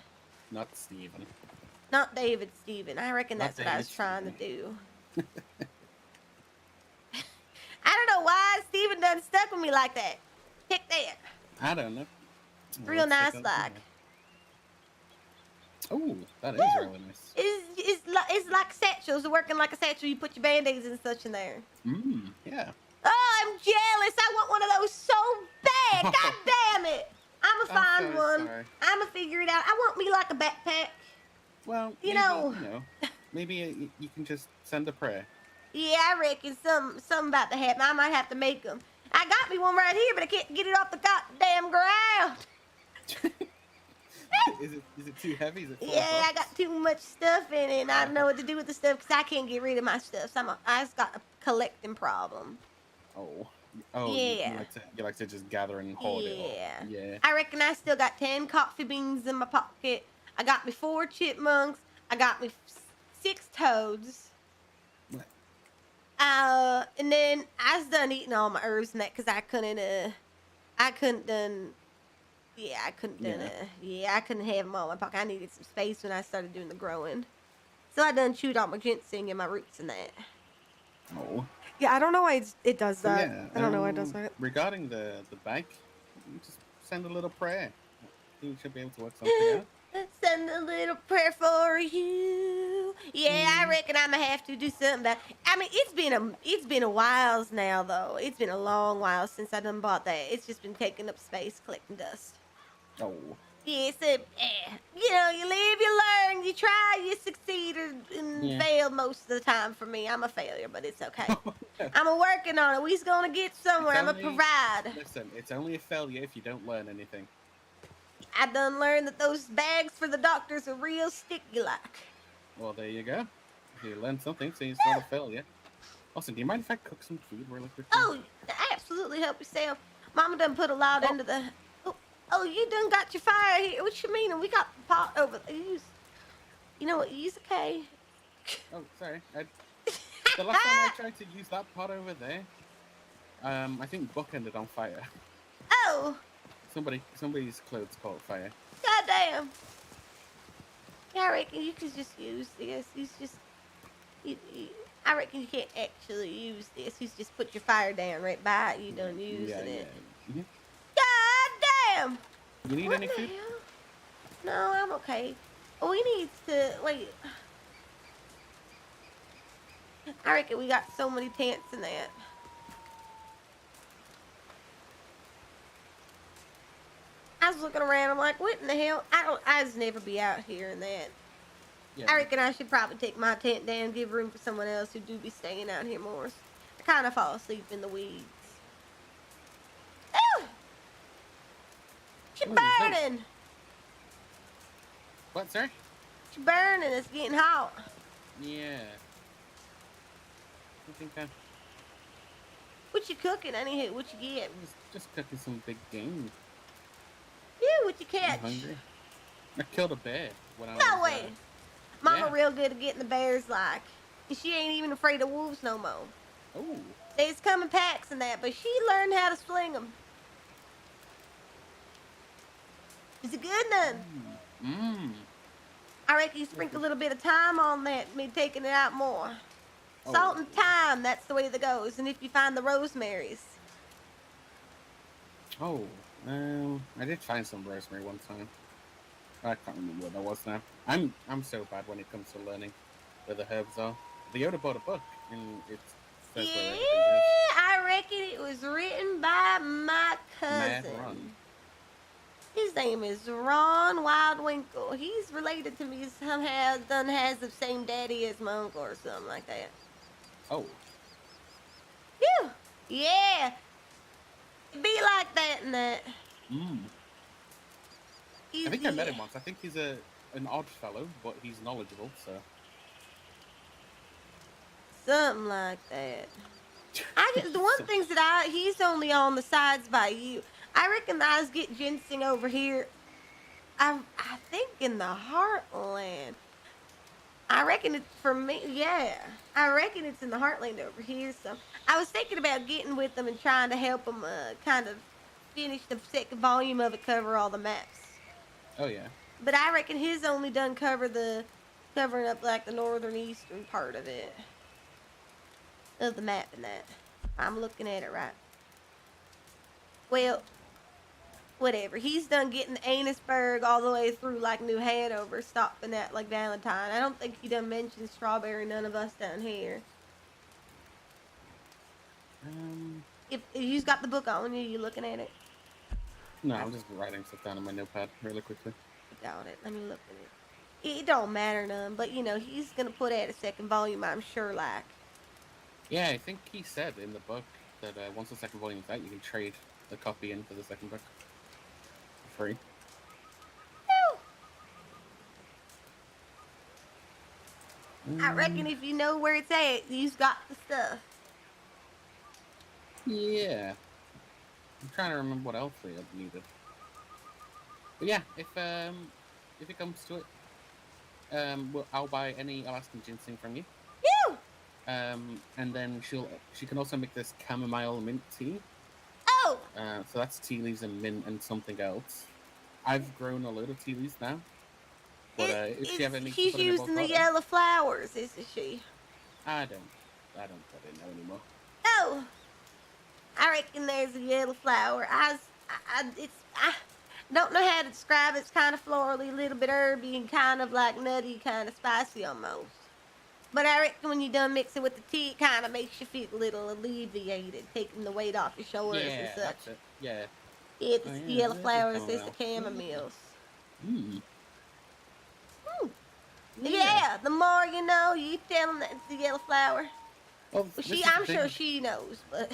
Not Steven. Not David Stephen. I reckon Not that's what I was David trying to Stephen. do. I don't know why Stephen done stuck with me like that. Pick that. I don't know. Real nice like. Oh, that is really nice. It's like satchels. Working like a satchel. You put your band-aids and such in there. Yeah. Oh, I'm jealous. I want one of those so bad. God damn it. I'ma find one. Sorry. I'ma figure it out. I want me like a backpack. Well, You maybe, know. maybe you can just send a prayer. Yeah, I reckon something about to happen. I might have to make them. I got me one right here, but I can't get it off the goddamn ground. Is it too heavy? Is it full of Yeah, I rocks? got too much stuff in it, and I don't know what to do with the stuff because I can't get rid of my stuff. So I just got a collecting problem. Oh, Yeah. you like to just gather and hoard it all. Yeah. I reckon I still got 10 coffee beans in my pocket. I got me 4 chipmunks. I got me 6 toads. What? And then I was done eating all my herbs and that because I couldn't have them all in my pocket. I needed some space when I started doing the growing. So I done chewed all my ginseng and my roots and that. Oh. Yeah, I don't know why it does So, that. yeah, I don't know why it does that. Regarding the bag, you just send a little prayer. You should be able to work something out. Send a little prayer for you. Yeah, I reckon I'm gonna have to do something about. I mean, it's been a while now though. It's been a long while since I done bought that. It's just been taking up space, collecting dust. Oh. Yeah, so you know, you live, you learn, you try, you succeed, and fail most of the time. For me, I'm a failure, but it's okay. I'm working on it. We's gonna get somewhere. I'm gonna provide. Listen, it's only a failure if you don't learn anything. I done learned that those bags for the doctors are real sticky like. Well, there you go. You learned something, so it's not a failure. Also, do you mind if I cook some food really quickly? Oh, absolutely, help yourself. Mama done put a lot into the. Oh, you done got your fire here. What you mean? We got the pot over there. You know what? You's okay. Oh, sorry. The last time I tried to use that pot over there, I think Buck ended on fire. Oh. Somebody's clothes caught fire. Goddamn. Yeah, I reckon you could just use this. I reckon you can't actually use this. You just put your fire down right by it. You done using it. Mm-hmm. God damn. You need What any the food? hell? No, I'm okay. We need to wait. I reckon we got so many tents in that. I was looking around. I'm like, what in the hell? I just never be out here in that. Yeah. I reckon I should probably take my tent down, give room for someone else who do be staying out here more. I kind of fall asleep in the weeds. Ew! She's Ooh, there's no- burning. What, sorry? She's burning. It's getting hot. Yeah. I think I What you cooking, anywho? What you get? was just cooking some big game. Yeah, what you I'm catch? hungry. I killed a bear when I was. No way. Mama yeah. real good at getting the bears like. And she ain't even afraid of wolves no more. Oh. They's coming packs and that, but she learned how to sling them. Is it good none? Mmm. I reckon you sprinkle a little bit of thyme on that, me taking it out more. Oh. Salt and thyme, that's the way that goes. And if you find the rosemaries. Oh. I did find some rosemary one time. I can't remember what that was now. I'm so bad when it comes to learning where the herbs are. The Yoda bought a book and it says where everything is. I reckon it was written by my Mad cousin. Ron. His name is Ron Winkle. He's related to me somehow. Done has the same daddy as my uncle or something like that. Oh. Phew. Yeah. It be like that and that. Mmm. I think I met him once. I think he's an odd fellow, but he's knowledgeable, so. Something like that. The one things that he's only on the sides by you. I reckon I was get ginseng over here. I think in the heartland. I reckon it's for me. Yeah, I reckon it's in the heartland over here. So I was thinking about getting with them and trying to help them kind of finish the second volume of it, cover all the maps. Oh yeah. But I reckon his only done covering up like the northern eastern part of it of the map and that. I'm looking at it right. Well, whatever. He's done getting Annisburg all the way through like New Hanover, stopping at like Valentine. I don't think he done mentioned Strawberry. None of us down here. If you've got the book on you looking at it? No, I'm just writing stuff down on my notepad really quickly. Got it. Let me look at it. It don't matter none, but you know he's gonna put out a second volume. I'm sure. Like. Yeah, I think he said in the book that once the second volume's out, you can trade the copy in for the second book for free. I reckon if you know where it's at, you've got the stuff. Yeah. I'm trying to remember what else we had needed. But yeah, if it comes to it, I'll buy any Alaskan ginseng from you. Ew! And then she can also make this chamomile mint tea. Oh! So that's tea leaves and mint and something else. I've grown a load of tea leaves now. But if she ever needs to she's put in a using the bulk yellow flowers, isn't she? I don't put in there anymore. Oh! I reckon there's a yellow flower. I don't know how to describe it. It's kind of florally, a little bit herby, and kind of like nutty, kind of spicy almost. But I reckon when you done mix it with the tea, it kind of makes you feel a little alleviated, taking the weight off your shoulders and such. That's it. Yeah. Yeah, the yellow flowers is the chamomiles. Yeah, the more you know, you tell them that it's the yellow flower. Well, I'm sure she knows, but...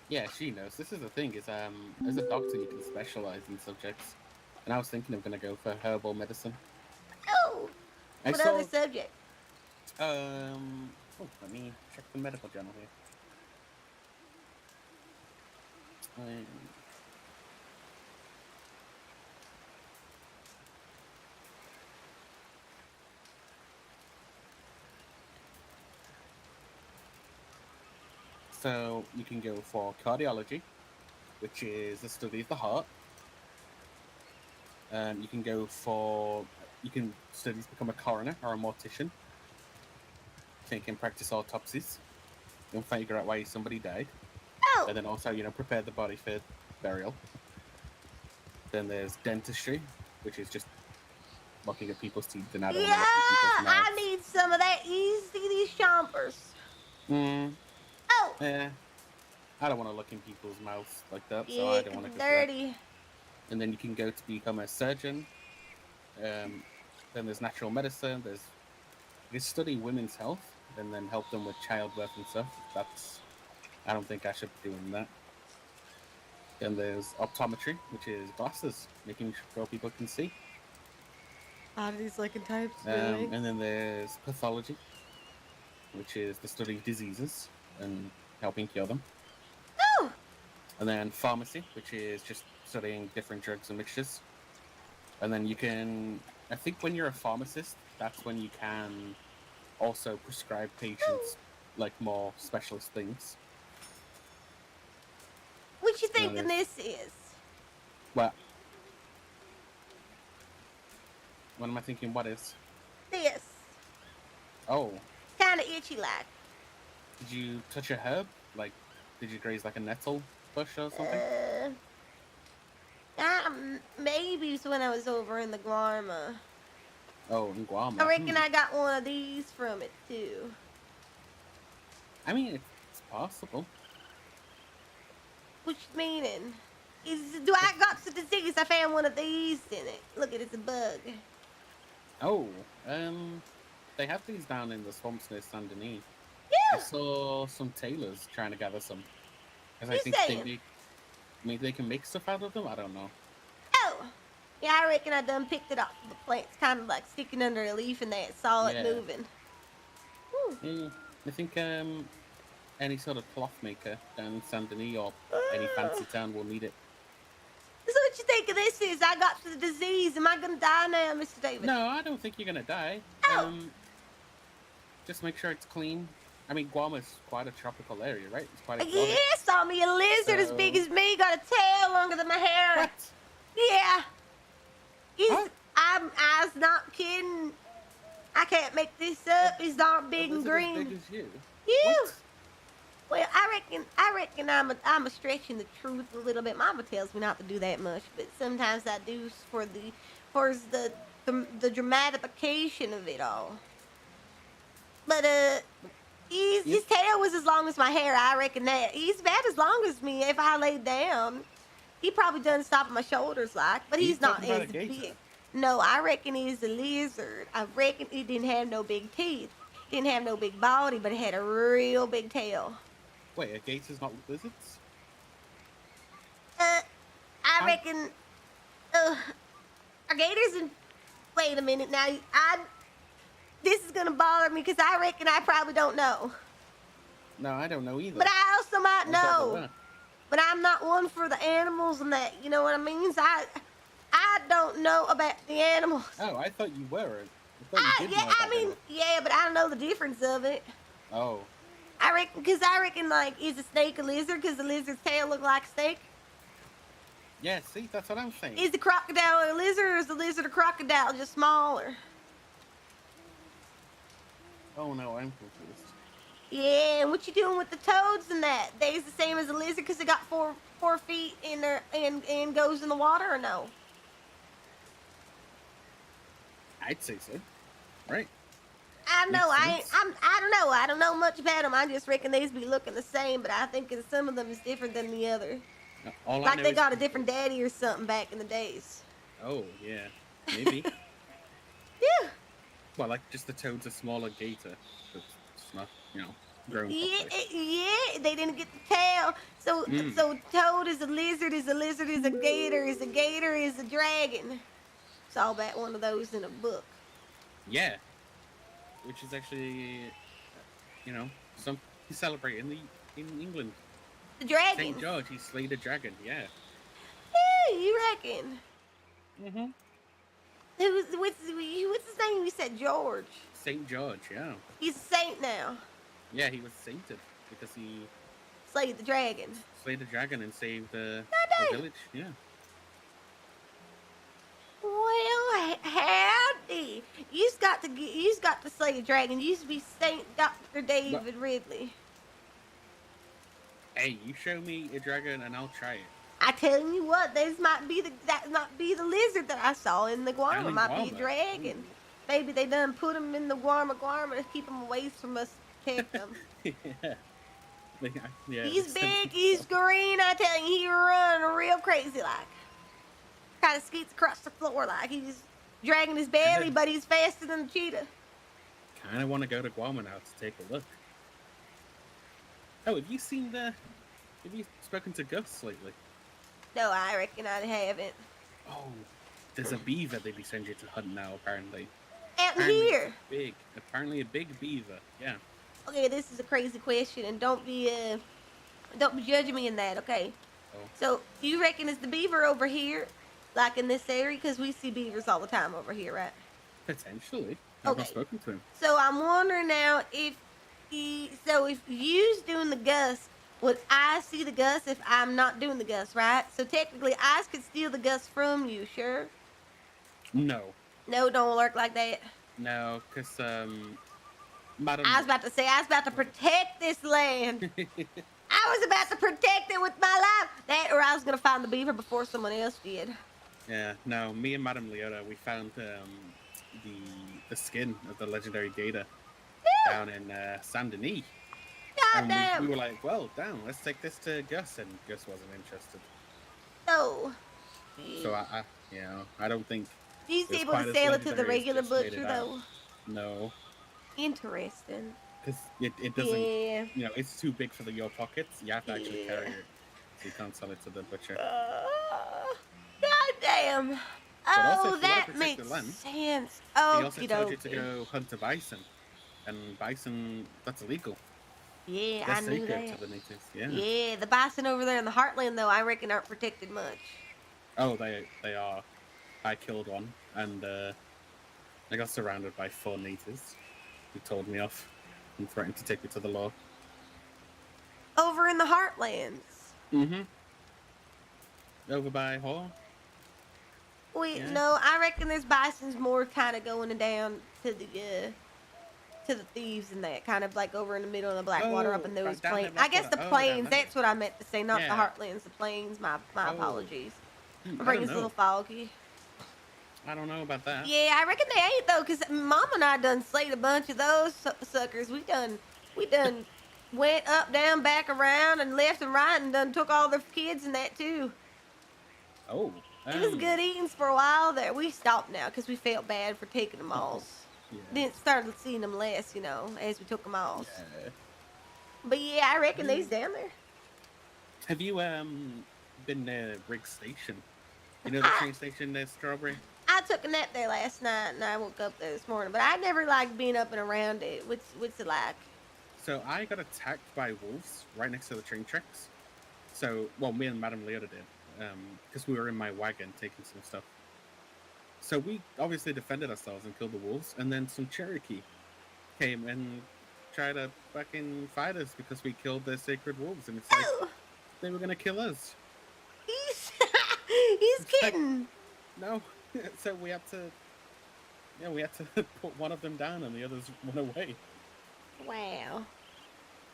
Yeah, she knows. This is the thing, is as a doctor you can specialize in subjects. And I was thinking of going to go for herbal medicine. Oh! What other subject? Let me check the medical journal here. So you can go for cardiology, which is the study of the heart. You can study to become a coroner or a mortician. So you can practice autopsies and figure out why somebody died. Oh. And then also, prepare the body for burial. Then there's dentistry, which is just looking at people's teeth and I don't Yeah, know people's mouths. I need some of that. You see these chompers? Oh. Yeah. I don't want to look in people's mouths like that, Yeah, so I don't want to go dirty. And then you can go to become a surgeon. Then there's natural medicine. You can study women's health and then help them with childbirth and stuff. I don't think I should be doing that. Then there's optometry, which is glasses, making sure people can see. Oddities, like in types, really. And then there's pathology, which is the study of diseases and helping cure them. Oh! And then pharmacy, which is just studying different drugs and mixtures. And then I think when you're a pharmacist, that's when you can also prescribe patients like more specialist things. What you thinking this is? What am I thinking? What is? This. Oh. Kind of itchy like. Did you touch a herb? Like, did you graze like a nettle bush or something? Maybe it's when I was over in the Guarma. Oh, in Guam. I reckon I got one of these from it too. I mean, it's possible. What you meaning? Do I got the disease? I found one of these in it. Look at it's a bug. Oh, they have these down in the swamps near Saint Denis. Yeah. I saw some tailors trying to gather some. Because I You think saying? maybe they can make stuff out of them. I don't know. Oh. Yeah, I reckon I done picked it off the plants, kind of like sticking under a leaf and that saw it moving. Yeah, I think any sort of cloth maker down in Saint Denis or any fancy town will need it. So what you think of this is? I got the disease. Am I gonna die now, Mr. David? No, I don't think you're gonna die. Oh. Just make sure it's clean. I mean, Guam is quite a tropical area, right? It's quite Yeah, exotic. saw me a lizard as big as me, got a tail longer than my hair. What? Yeah. Huh? I was not kidding. I can't make this up. He's not big A and lizard green. as big as you. You. What? Well, I reckon I'm a stretching the truth a little bit. Mama tells me not to do that much, but sometimes I do for the dramatification of it all. But his tail was as long as my hair. I reckon that he's about as long as me if I laid down. He probably doesn't stop at my shoulders like, but he's not talking about as a gator. big. No, I reckon he's a lizard. I reckon he didn't have no big teeth, didn't have no big body, but it had a real big tail. Wait, a gator's not lizards? I reckon, a gator's in. Wait a minute now. This is gonna bother me because I reckon I probably don't know. No, I don't know either. But I also might I thought they know. were. But I'm not one for the animals and that. You know what I mean? So I don't know about the animals. Oh, I thought you were. I thought you did know about animals. Yeah, but I don't know the difference of it. Oh. I reckon, like, is a snake a lizard because the lizard's tail look like a snake? Yeah, see, that's what I'm saying. Is the crocodile a lizard or is the lizard a crocodile, just smaller? Oh no, I'm confused. Yeah, and what you doing with the toads and that? They's the same as a lizard because they got four feet in there and goes in the water or no? I'd say so. Right. I don't know. Makes sense. I don't know. I don't know much about them. I just reckon they's be looking the same, but I think that some of them is different than the other. All I Like know they is- got a different daddy or something back in the days. Oh, yeah. Maybe. Yeah. Well, like, just the toad's a smaller gator. But it's not, grown Yeah, properly. they didn't get the tail. So Mm. so toad is a lizard, is a gator, is a dragon. Saw about one of those in a book. Yeah. Which is actually, some he celebrate in England. The dragon. St. George, he slayed a dragon, yeah. Yeah, you reckon? Mm-hmm. What's his name? You said George. St. George, yeah. He's a saint now. Yeah, he was sainted because he Slayed the dragon. slayed a dragon and saved the dang. village, yeah. Well, howdy. You's got to slay a dragon. You used to be Saint Dr. David Ridley. Hey, you show me a dragon and I'll try it. I telling you what, that might be the lizard that I saw in the guarma. Down Might in be a Guarma. dragon. Ooh. Maybe they done put him in the guarma to keep him away from us, protect him. Yeah. Yeah. He's big, he's green. I tell you, he run real crazy like. Kind of skeets across the floor like he's dragging his belly, but he's faster than the cheetah. Kind of want to go to Guam now to take a look. Oh, have you spoken to Gus lately? No, I reckon I haven't. Oh, there's a beaver they be sending you to hunt now, apparently. Out Apparently here. it's big. Apparently a big beaver, yeah. Okay, this is a crazy question, and don't be judging me in that, okay? Oh. So, you reckon it's the beaver over here, like in this area? Because we see beavers all the time over here, right? Potentially. I've not Okay. spoken to him. So, I'm wondering now if you's doing the Gus, would I see the Gus if I'm not doing the Gus, right? So, technically, I could steal the Gus from you, sure? No. No, don't work like that. No, because, Madam... I was about to protect this land. I was about to protect it with my life. That, or I was gonna find the beaver before someone else did. Yeah, no, me and Madam Leota, we found the skin of the legendary gator down in Saint Denis. God And damn. we were like, well, damn, let's take this to Gus, and Gus wasn't interested. No. So I don't think He's it's able quite to as sell it to the legendary as regular just made it butcher out. though. no, Interesting. because it doesn't. Yeah. It's too big for your pockets. You have to actually Yeah. carry it, so you can't sell it to the butcher. God damn. also, Oh, if you wanna that protect makes the land, sense. He also Okie told you to dokie. go hunt a bison, and bison that's illegal. Yeah, That's I knew sacred that. to the natives. Yeah. Yeah, the bison over there in the heartland though, I reckon aren't protected much. Oh, they are. I killed one, and I got surrounded by 4 natives who told me off and threatened to take me to the law. Over in the Heartlands. Mm-hmm. Over by Hall. Wait, Yeah. no, I reckon there's bisons more kind of going down to the thieves and that kind of like over in the middle of the Blackwater up in Oh, those right down plains. there, I guess the Blackwater. Oh, plains. down there. That's what I meant to say, not the Yeah. Heartlands. The plains. My Oh. apologies. My I don't brain's a know. little foggy. I don't know about that. Yeah, I reckon they ain't though, cause Mom and I done slayed a bunch of those suckers. We done went up, down, back, around, and left and right, and done took all their kids and that too. Oh. It was good eatings for a while there. We stopped now because we felt bad for taking them all. Yeah. Then started seeing them less, you know, as we took them off. Yeah. But yeah, I reckon they's down there. Have you been near Riggs Station? You know the train station near Strawberry? I took a nap there last night, and I woke up there this morning. But I never liked being up and around it. What's it like? So I got attacked by wolves right next to the train tracks. So, well, me and Madame Leota did, because we were in my wagon taking some stuff. So we obviously defended ourselves and killed the wolves, and then some Cherokee came and tried to fucking fight us because we killed their sacred wolves, and it's like they were gonna kill us. He's kidding. No, so we had to put one of them down and the others went away. Wow,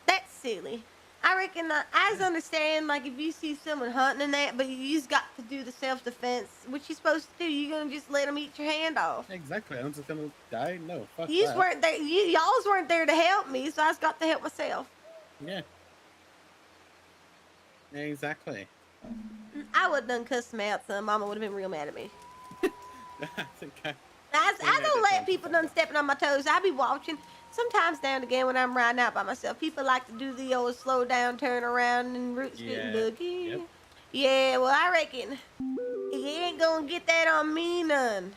that's silly. I reckon I understand, like, if you see someone hunting and that, but you just got to do the self-defense. What you supposed to do? You gonna just let them eat your hand off? Exactly. I'm just gonna die? No, fuck You that. weren't there. Y'all's weren't there to help me, so I just got to help myself. Yeah. Exactly. I would have done cussed them out, so Mama would have been real mad at me. I think I I don't let people done stepping on my toes. I be watching. Sometimes now and again when I'm riding out by myself, people like to do the old slow down, turn around, and root spitting boogie. Yep. Yeah, well, I reckon you ain't gonna get that on me none.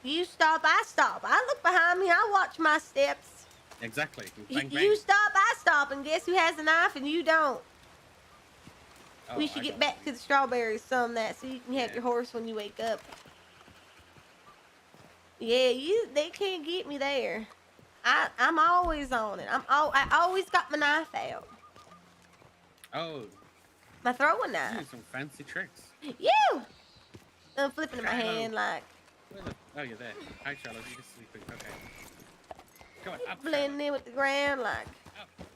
You stop, I stop. I look behind me, I watch my steps. Exactly. Bang, bang. You stop, I stop, and guess who has a knife and you don't? Oh, We should I get got back it. to the strawberries some that so you can have Yeah. your horse when you wake up. Yeah, they can't get me there. I'm always on it. I always got my knife out. Oh, My throwing you knife. do some fancy tricks. You! I'm flipping in my Shiloh. hand like Oh, you're there. Hi, Charlotte. You're just sleeping. Okay. Come on, up, blending in with the ground like. Charlotte. Up.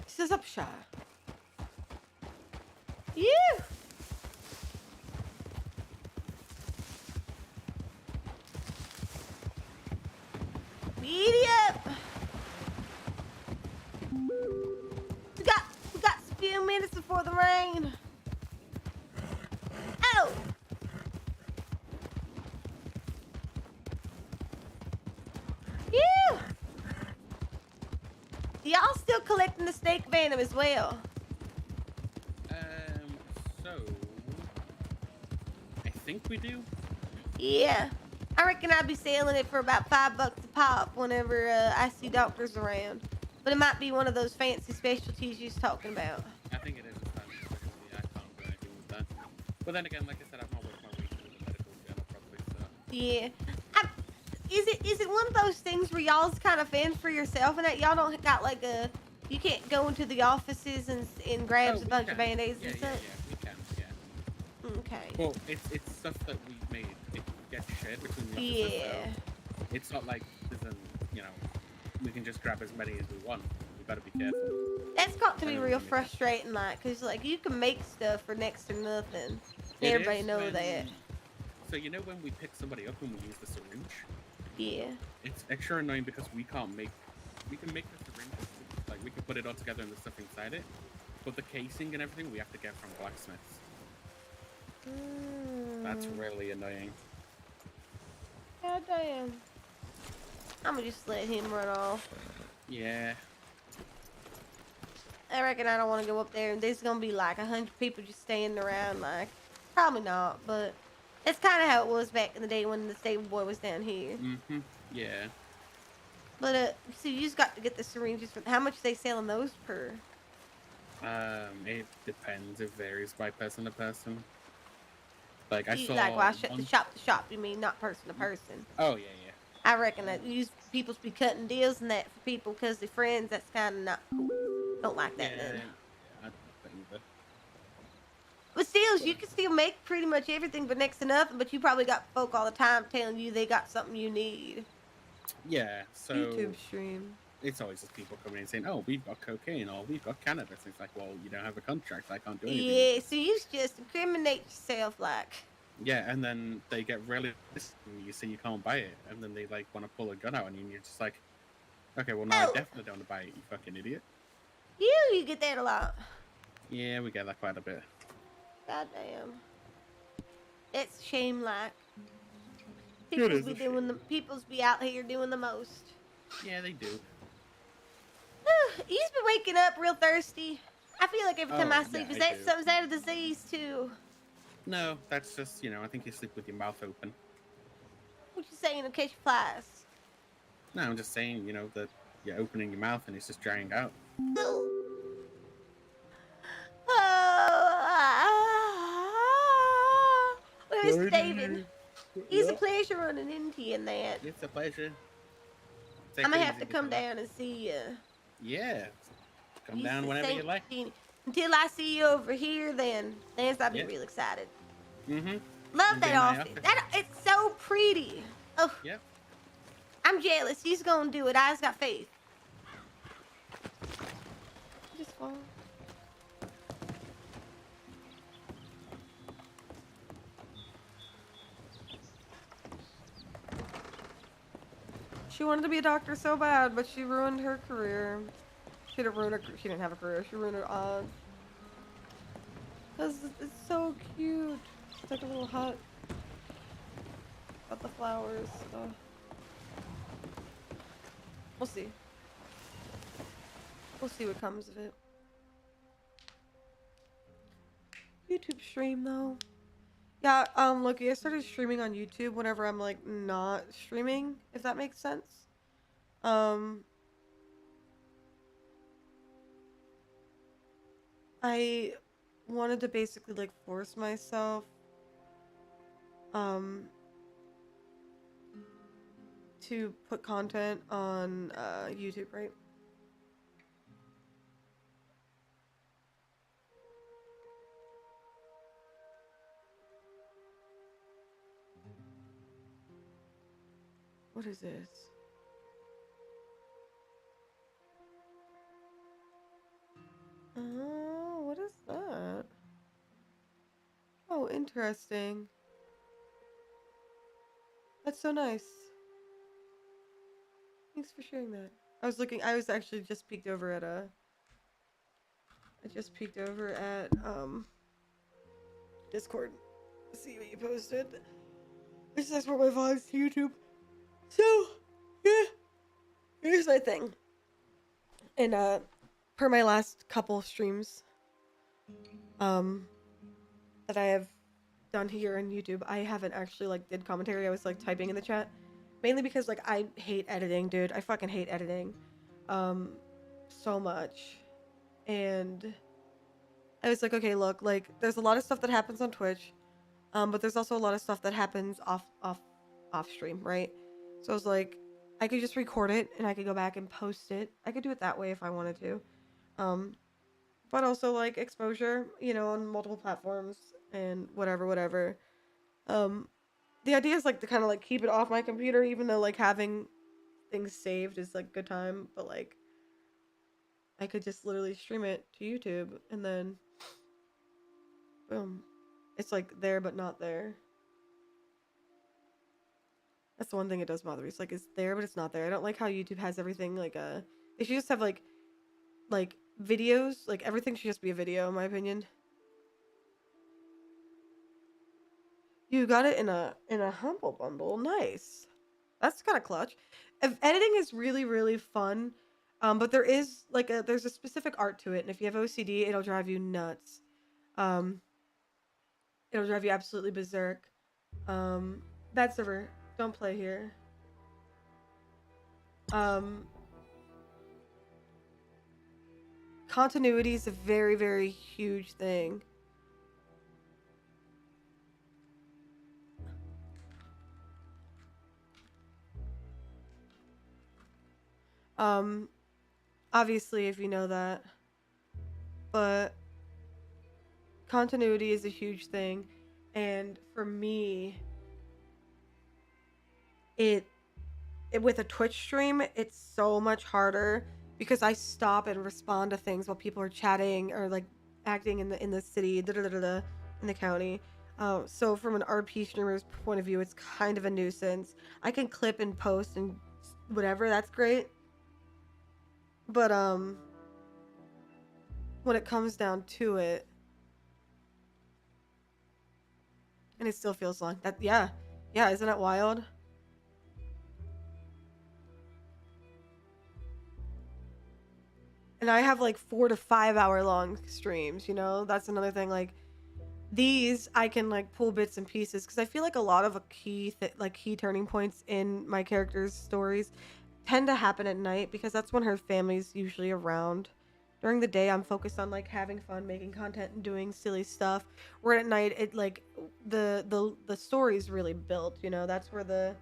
She says up shy. You! Giddy up! We got a few minutes before the rain. Oh! You! Y'all still collecting the snake venom as well? So I think we do. Yeah. I reckon I'd be selling it for about $5 a pop whenever I see doctors around. But it might be one of those fancy specialties you're talking about. I think it is a fancy specialty. I can't do anything with that. But then again, like I said, I've not worked my way through the medical journal properly, so. Yeah. Is it one of those things where y'all's kind of fend for yourself and that y'all don't got like a... You can't go into the offices and grab a bunch of Band-Aids and stuff? Yeah, we can, yeah. Okay. Well, it's stuff that we made. It gets shared between the offices, Yeah. so it's not like there's a, we can just grab as many as we want. We better be careful. That's got to I be know real what you mean. frustrating, like, because, like, you can make stuff for next to nothing. It Everybody is know when- that. So you know when we pick somebody up and we use the syringe? Yeah. It's extra annoying because we can make the syringe, like we can put it all together and the stuff inside it, but the casing and everything we have to get from blacksmiths. That's really annoying. God damn. I'm gonna just let him run off. Yeah. I reckon I don't want to go up there and there's gonna be like 100 people just standing around. Like, probably not, but that's kind of how it was back in the day when the stable boy was down here. Mm-hmm. Yeah. But so you just got to get the syringes for how much they selling those per? It depends. It varies by person to person. Like I saw Like, well, I shut one. the shop to shop. You mean not person to person? Oh yeah, yeah. I reckon that people's be cutting deals and that for people because they're friends. That's kind of not cool. Don't like that Yeah, then. yeah, I don't think either. But still, you can still make pretty much everything, but next to nothing. But you probably got folk all the time telling you they got something you need. Yeah, so YouTube stream. it's always just people coming in saying, "Oh, we've got cocaine, or we've got cannabis." It's like, well, you don't have a contract. I can't do anything. Yeah, so you just incriminate yourself, like. Yeah, and then they get really pissed when you say you can't buy it, and then they like want to pull a gun out on you, and you're just like, okay, well, no, I definitely don't want to buy it, you fucking idiot. You get that a lot. Yeah, we get that quite a bit. Goddamn. It's a shame, like. People's be out here doing the most. Yeah, they do. He's been waking up real thirsty. I feel like every time I sleep, yeah, is that a disease too? No, that's just, I think you sleep with your mouth open. What you saying in case you flies? No, I'm just saying, that you're opening your mouth and it's just drying out. Where's David? He's a pleasure running into you in that. It's a pleasure. I'm gonna have to come down and see you. Yeah. Come down whenever you like. Until I see you over here, then I'll be real excited. Mm-hmm. Love that office. It's so pretty. Oh. Yep. I'm jealous. He's gonna do it. I just got faith. Just fall. She wanted to be a doctor so bad, but she ruined her career. She didn't have a career. She ruined her odds. Cause it's so cute. It's like a little hut. Got the flowers. We'll see. We'll see what comes of it. YouTube stream though. Yeah, Loki, I started streaming on YouTube whenever I'm like not streaming, if that makes sense. I wanted to basically like force myself to put content on YouTube, right? What is this? Oh, what is that? Oh, interesting. That's so nice. Thanks for sharing that. I was actually just peeked over at Discord to see what you posted. This is export my vlogs to YouTube. So, yeah. Here's my thing. And per my last couple streams that I have done here on YouTube, I haven't actually like did commentary. I was like typing in the chat. Mainly because like I hate editing, dude. I fucking hate editing. So much. And I was like, okay, look, like there's a lot of stuff that happens on Twitch. But there's also a lot of stuff that happens off stream, right? So I was like, I could just record it and I could go back and post it. I could do it that way if I wanted to. But also like exposure, on multiple platforms and whatever. The idea is like to kind of like keep it off my computer, even though like having things saved is like good time, but like I could just literally stream it to YouTube and then boom. It's like there but not there. That's the one thing it does bother me. It's like it's there but it's not there. I don't like how YouTube has everything like they should just have like videos, like everything should just be a video in my opinion. You got it in a humble bundle. Nice. That's kind of clutch. Editing is really, really fun. But there is there's a specific art to it, and if you have OCD, it'll drive you nuts. It'll drive you absolutely berserk. Bad server. Don't play here. Continuity is a very, very huge thing. Obviously, if you know that, but continuity is a huge thing, and for me, it with a Twitch stream, it's so much harder because I stop and respond to things while people are chatting or like acting in the city, in the county. So from an RP streamer's point of view, it's kind of a nuisance. I can clip and post and whatever, that's great. But when it comes down to it, and it still feels long. That yeah, isn't it wild? And I have like 4 to 5 hour long streams, you know? That's another thing. Like these, I can like pull bits and pieces because I feel like a lot of key turning points in my characters' stories tend to happen at night because that's when her family's usually around. During the day, I'm focused on like having fun, making content, and doing silly stuff. Where at night, it like the story's really built. You know, that's where the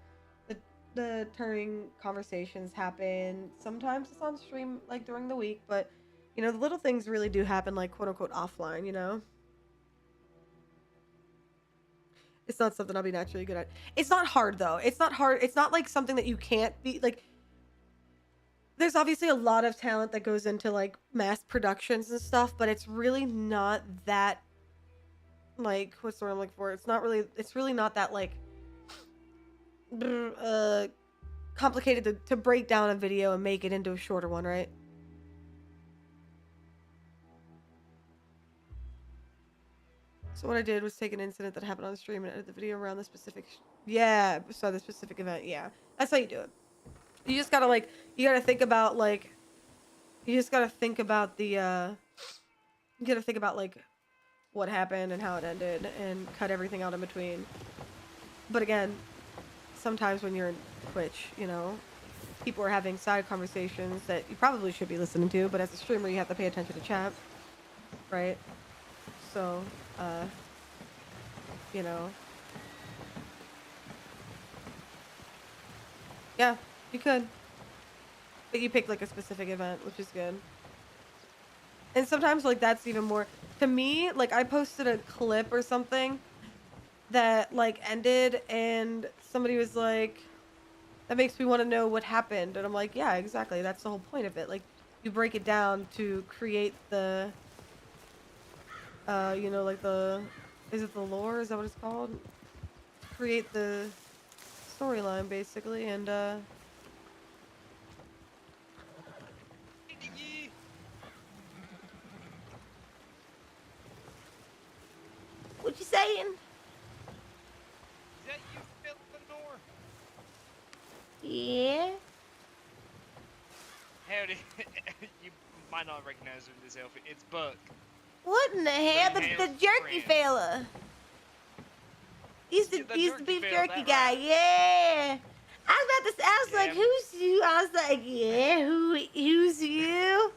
turning conversations happen. Sometimes it's on stream like during the week, but you know the little things really do happen like quote unquote offline. You know, it's not something I'll be naturally good at. It's not hard though. It's not hard. It's not like something that you can't be like. There's obviously a lot of talent that goes into like mass productions and stuff, but it's really not that like what's the word I'm looking for? It's really not that like complicated to break down a video and make it into a shorter one, right? So what I did was take an incident that happened on the stream and edit the video around the specific the specific event. Yeah, that's how you do it. You just gotta like you gotta think about like what happened and how it ended and cut everything out in between. But again, sometimes when you're in Twitch, you know, people are having side conversations that you probably should be listening to, but as a streamer you have to pay attention to chat, right? So you know, yeah, you could, but you pick like a specific event, which is good. And sometimes like that's even more to me. Like I posted a clip or something that like ended and somebody was like, that makes me want to know what happened, and I'm like, yeah, exactly, that's the whole point of it. Like you break it down to create the you know, like is it the lore, is that what it's called? Create the storyline basically. And What you saying? Is that you, Eleanor? Yeah. Howdy. You might not recognize him in this outfit. It's Buck. What in the hell? The Friend. jerky fella. He's the beef jerky guy. Right? Yeah. I was about to say, I was like, Yeah. who's you? I was like, yeah, who's you?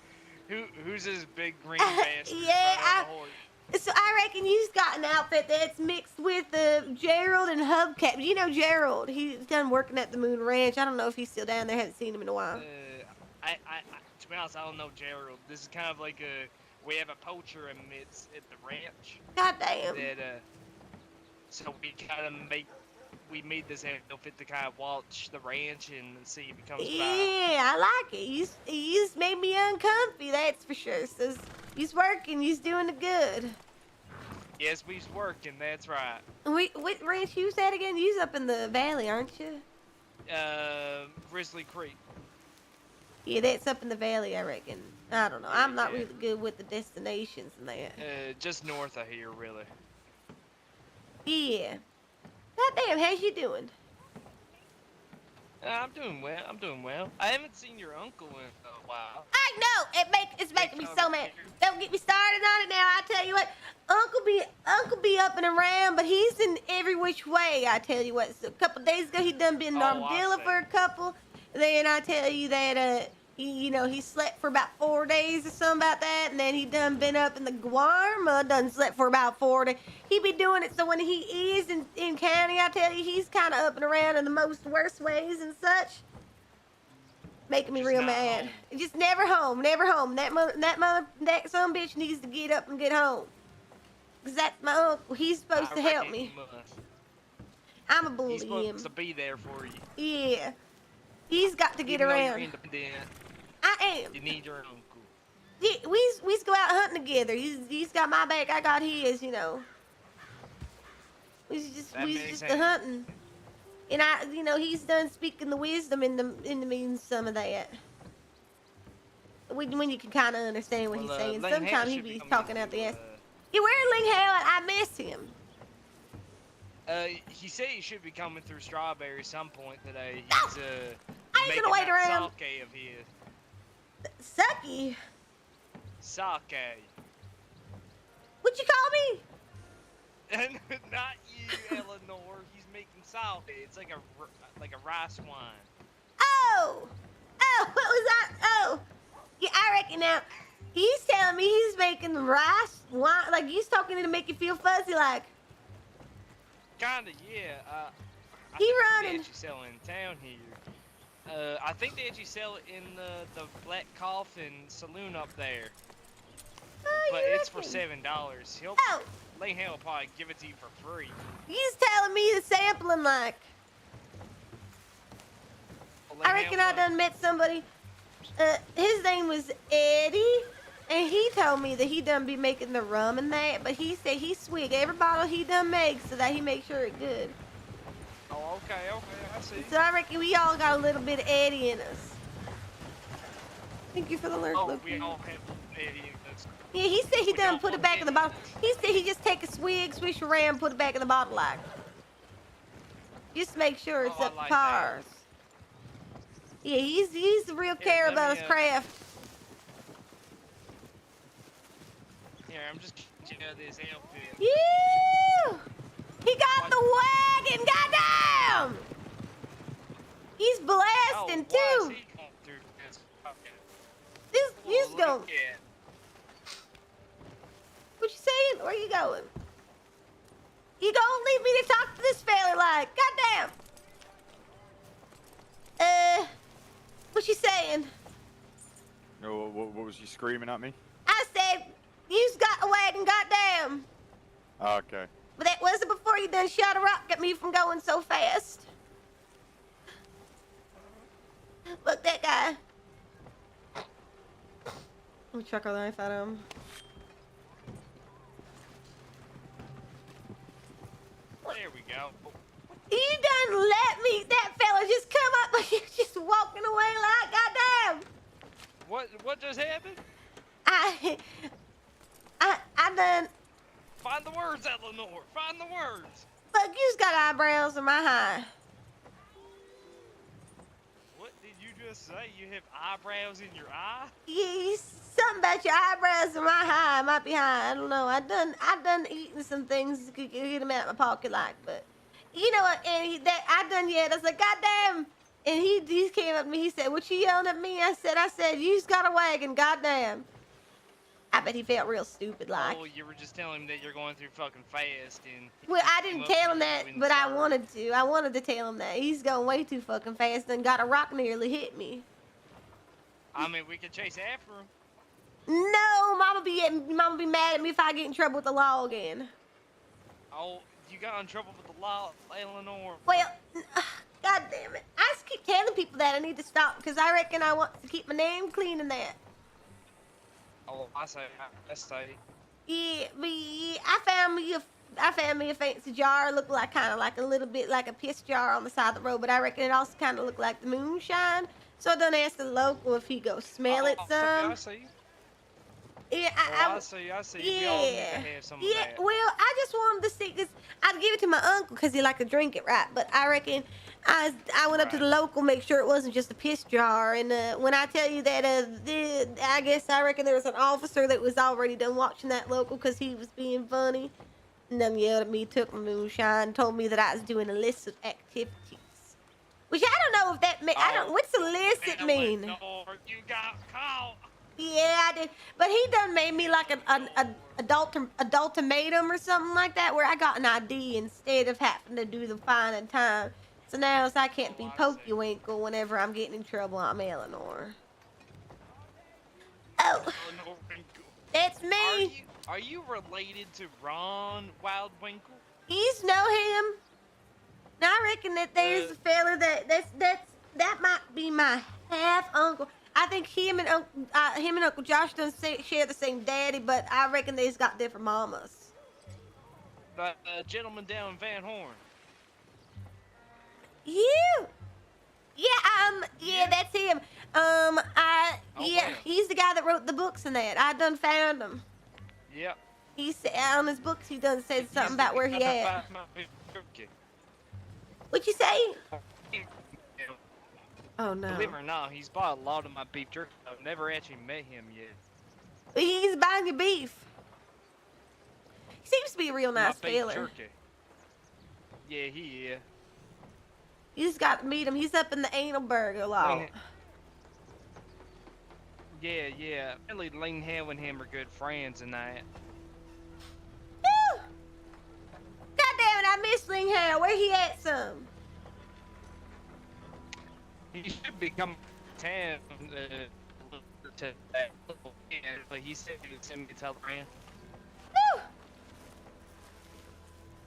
Who's this big green bastard? Yeah, riding on the horse? So I reckon you've got an outfit that's mixed with Gerald and Hubcap. You know Gerald. He's done working at the Moon Ranch. I don't know if he's still down there. Haven't seen him in a while. To be honest, I don't know Gerald. This is kind of like we have a poacher at the ranch. God damn. That so we made this outfit to kind of watch the ranch and see if he comes by. Yeah, I like it. You made me uncomfy, that's for sure. So he's working, he's doing it good. Yes, we's working, that's right. What ranch you at again? You's up in the valley, aren't you? Grizzly Creek. Yeah, that's up in the valley, I reckon. I don't know. I'm not Yeah. really good with the destinations and that. Just north of here, really. Yeah. God damn, how's you doing? I'm doing well. I haven't seen your uncle in a while. I know it's making me so mad. Don't get me started on it now. I tell you what, Uncle be up and around, but he's in every which way. I tell you what. So a couple days ago, he done been in Armadillo for a couple. Then I tell you that he slept for about 4 days or something about that, and then he done been up in the Guarma, done slept for about 4 days. He be doing it so when he is in county, I tell you, he's kind of up and around in the most worst ways and such. Making me Just real not mad. home. Just never home, never home. That son bitch needs to get up and get home. Cause that's my uncle. He's supposed to help reckon me. he must. I'm a bully He's him. supposed to be there for you. Yeah. He's got to get Even though around. you're independent, I am. you need your uncle. Yeah, we go out hunting together. He's got my back, I got his, We That makes just sense. hunting. And he's done speaking the wisdom in the means some of that. When you can kind of understand what he's saying. Ling Sometimes Hao he should be coming talking out the to, ass. Yeah, where Ling Hao at? I miss him. He said he should be coming through Strawberry some point today. No! He's I ain't making gonna wait that around. sake of his. Sucky. Sake. What you call me? And not you, Eleanor. He's making sake. It's like a rice wine. Oh, what was that? Oh, yeah, I reckon now. He's telling me he's making rice wine. Like he's talking to make you feel fuzzy. Like Kinda, yeah. I He think running. They actually sell it in town here. I think they actually sell it in the Black Coffin Saloon up there. oh, But you it's for reckon? $7. Oh, Ling Hao will probably give it to you for free. he's telling me the sampling. Like I reckon I done met somebody. His name was Eddie, and he told me that he done be making the rum and that. But he said he swig every bottle he done makes so that he makes sure it's good. Oh, okay, I see. So I reckon we all got a little bit of Eddie in us. Thank you for the alert, Oh, Luke. we all have Eddie. That's Yeah, he said he We done don't put it want back in the Eddie. bottle. He said he just take a swig, swish around, put it back in the bottle like. Just make sure it's Oh, I up to like par. Yeah, he's the real care let about me, his craft. Here, I'm just getting you out of this outfit. Yeah! He got the wagon, goddamn! He's Oh, blasting why is too. he going through this? Okay. He's Look going. at- What you saying? Where you going? You gonna leave me to talk to this fella like, goddamn? What you saying? No, what was you screaming at me? I said, you's got a wagon, goddamn. Okay. But that wasn't before you done shot a rock at me from going so fast. Look, that guy. We chuck our knife at him. There we go. You done let me, that fella just come up and you just walking away like, goddamn. What just happened? I done, Find the words, Eleanor. Find the words. look, you's got eyebrows in my eye. What did you just say? You have eyebrows in your eye? Yeah, something about your eyebrows in my eye might be high. I don't know. I done eaten some things to get them out of my pocket, like, but you know what? And I done yet. I was like, goddamn. And he came up to me. He said, "What you yelling at me?" I said, "You's got a wagon, goddamn." I bet he felt real stupid, like. Oh, you were just telling him that you're going through fucking fast and. Well, I came didn't up tell to him you that, and but I started- wanted to. I wanted to tell him that. He's going way too fucking fast and got a rock nearly hit me. I mean, we could chase after him. No, Mama be mad at me if I get in trouble with the law again. Oh, you got in trouble with the law, Eleanor. Well, god damn it. I just keep telling people that I need to stop because I reckon I want to keep my name clean in that. Oh, I say, Yeah, but yeah, I found me a fancy jar. Looked like kind of like a little bit like a piss jar on the side of the road, but I reckon it also kind of looked like the moonshine. So I done asked the local if he go smell it some. I see. Yeah, I see. We all need to have some of Yeah, that. well, I just wanted to see, because I'd give it to my uncle because he liked to drink it, right? But I reckon I went up to the local, make sure it wasn't just a piss jar. And when I tell you that, I reckon there was an officer that was already done watching that local because he was being funny. And then yelled at me, took my moonshine, told me that I was doing illicit activities. Which I don't know if that mean. I don't. What's illicit mean? Eleanor, you got caught. Yeah, I did. But he done made me like an adultimatum or something like that, where I got an ID instead of having to do the fine and time. So now I can't be Pokey Winkle whenever I'm getting in trouble. I'm Eleanor. Oh, Eleanor Winkle. that's me. Are you related to Ron Wildwinkle? You know him? Now I reckon that there's a fella that might be my half uncle. I think him and Uncle Josh don't share the same daddy, but I reckon they's got different mamas. The gentleman down Van Horn. You? Yeah, that's him. He's the guy that wrote the books and that. I done found him. Yep. He said on his books he done said something about where he at. What you say? Oh no. Believe it or not, he's bought a lot of my beef jerky. I've never actually met him yet. He's buying your beef. He seems to be a real nice My beef fella. jerky. Yeah, he is. You just got to meet him. He's up in the anal burger lot. Yeah. Really, Lean Hell and him are good friends and that. Whew. God damn it, I miss Ling Hao. Where he at some? He should be coming to town to that little bit, but he said he would send me a telegram. Whew.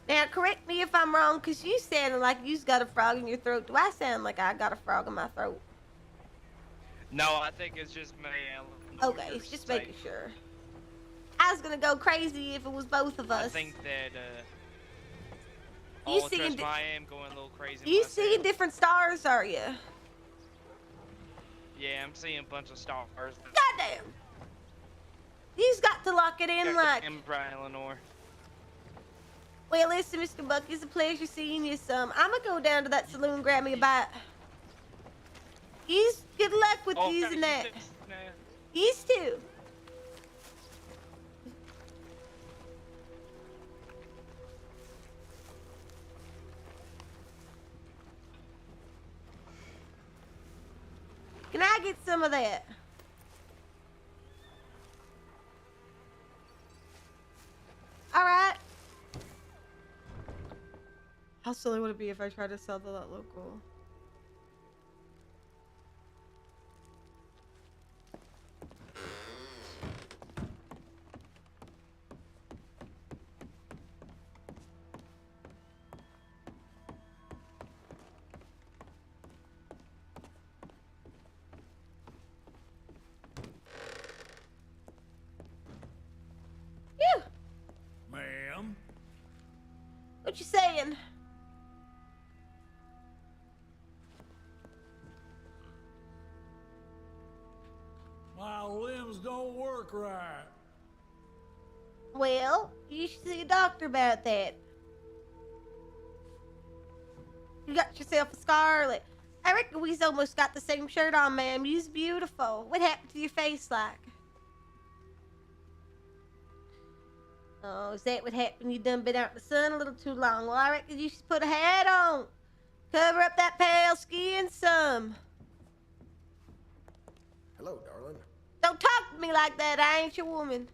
Now, correct me if I'm wrong, because you sounded like you's got a frog in your throat. Do I sound like I got a frog in my throat? No, I think it's just me, Eleanor. Okay, You're just safe. making sure. I was going to go crazy if it was both of us. I think that, You oh, seeing trust me, I am going a little crazy You myself. seeing different stars, are you? Yeah, I'm seeing a bunch of stars. Goddamn. You's got to lock it in like... Right, Eleanor. Well, listen, Mr. Buck, it's a pleasure seeing you some. I'm going to go down to that saloon and grab me a bite. Yous, good luck with these and that. Yous too. Can I get some of that? All right. How silly would it be if I tried to sell to that local? Phew. Ma'am? What you saying? My limbs don't work right. Well, you should see a doctor about that. You got yourself a scarlet. I reckon we's almost got the same shirt on, ma'am. You's beautiful. What happened to your face like? Oh, is that what happened? You done been out in the sun a little too long. Well, I reckon you should put a hat on. Cover up that pale skin some. Hello, darling. Don't talk to me like that. I ain't your woman.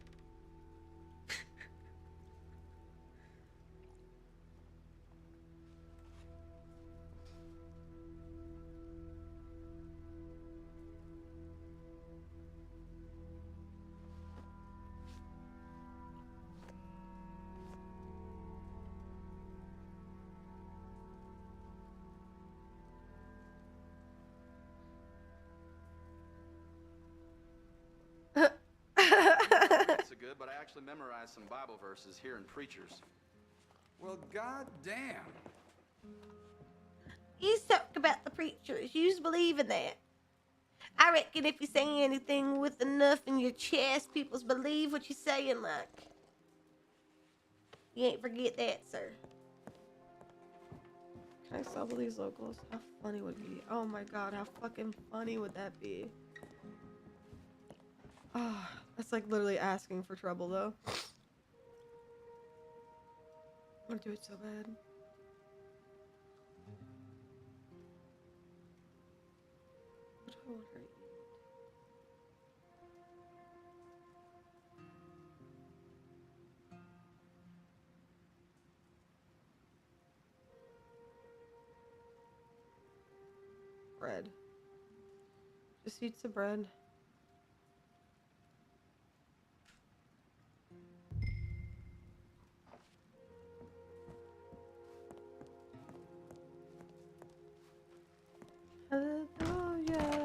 Not so good, but I actually memorized some Bible verses here in preachers. Well, goddamn. You talk about the preachers. You believe in that. I reckon if you say anything with enough in your chest, people believe what you're saying, like. You ain't forget that, sir. Can I sell to these locals? How funny would it be? Oh my god, how fucking funny would that be? Oh, that's like literally asking for trouble though. I want to do it so bad. bread. Just eat some bread. Hallelujah.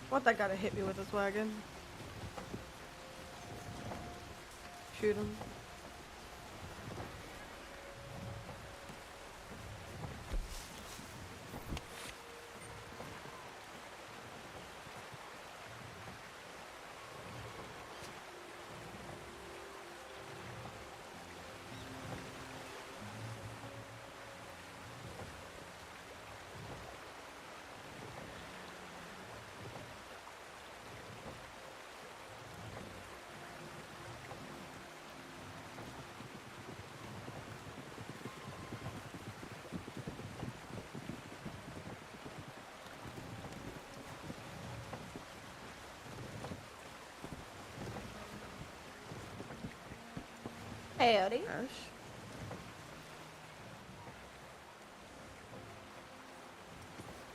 What, that gotta hit me with his wagon? Shoot him. Howdy. Ash?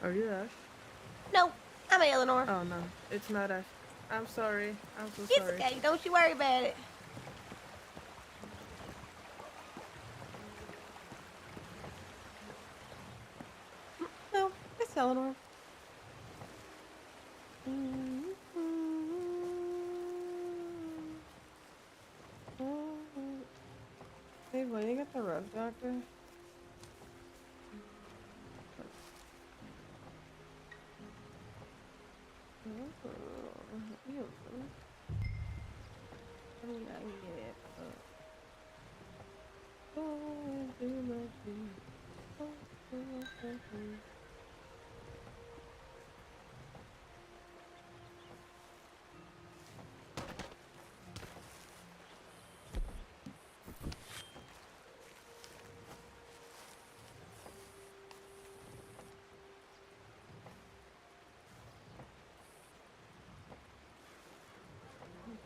Are you Ash? No, I'm Eleanor. Oh no, it's not Ash. I'm sorry. I'm so It's sorry. okay. Don't you worry about it. No, it's Eleanor. They waiting at the rug doctor?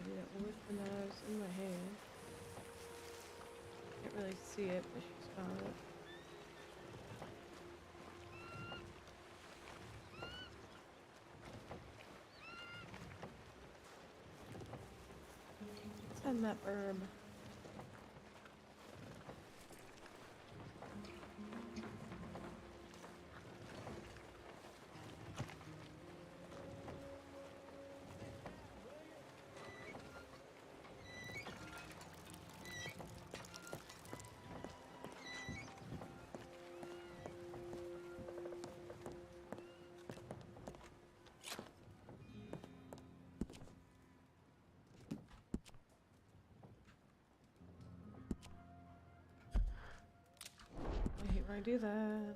Yeah, with the knives in my hand. Can't really see it, but she's got it. Send that herb. I hate when I do that.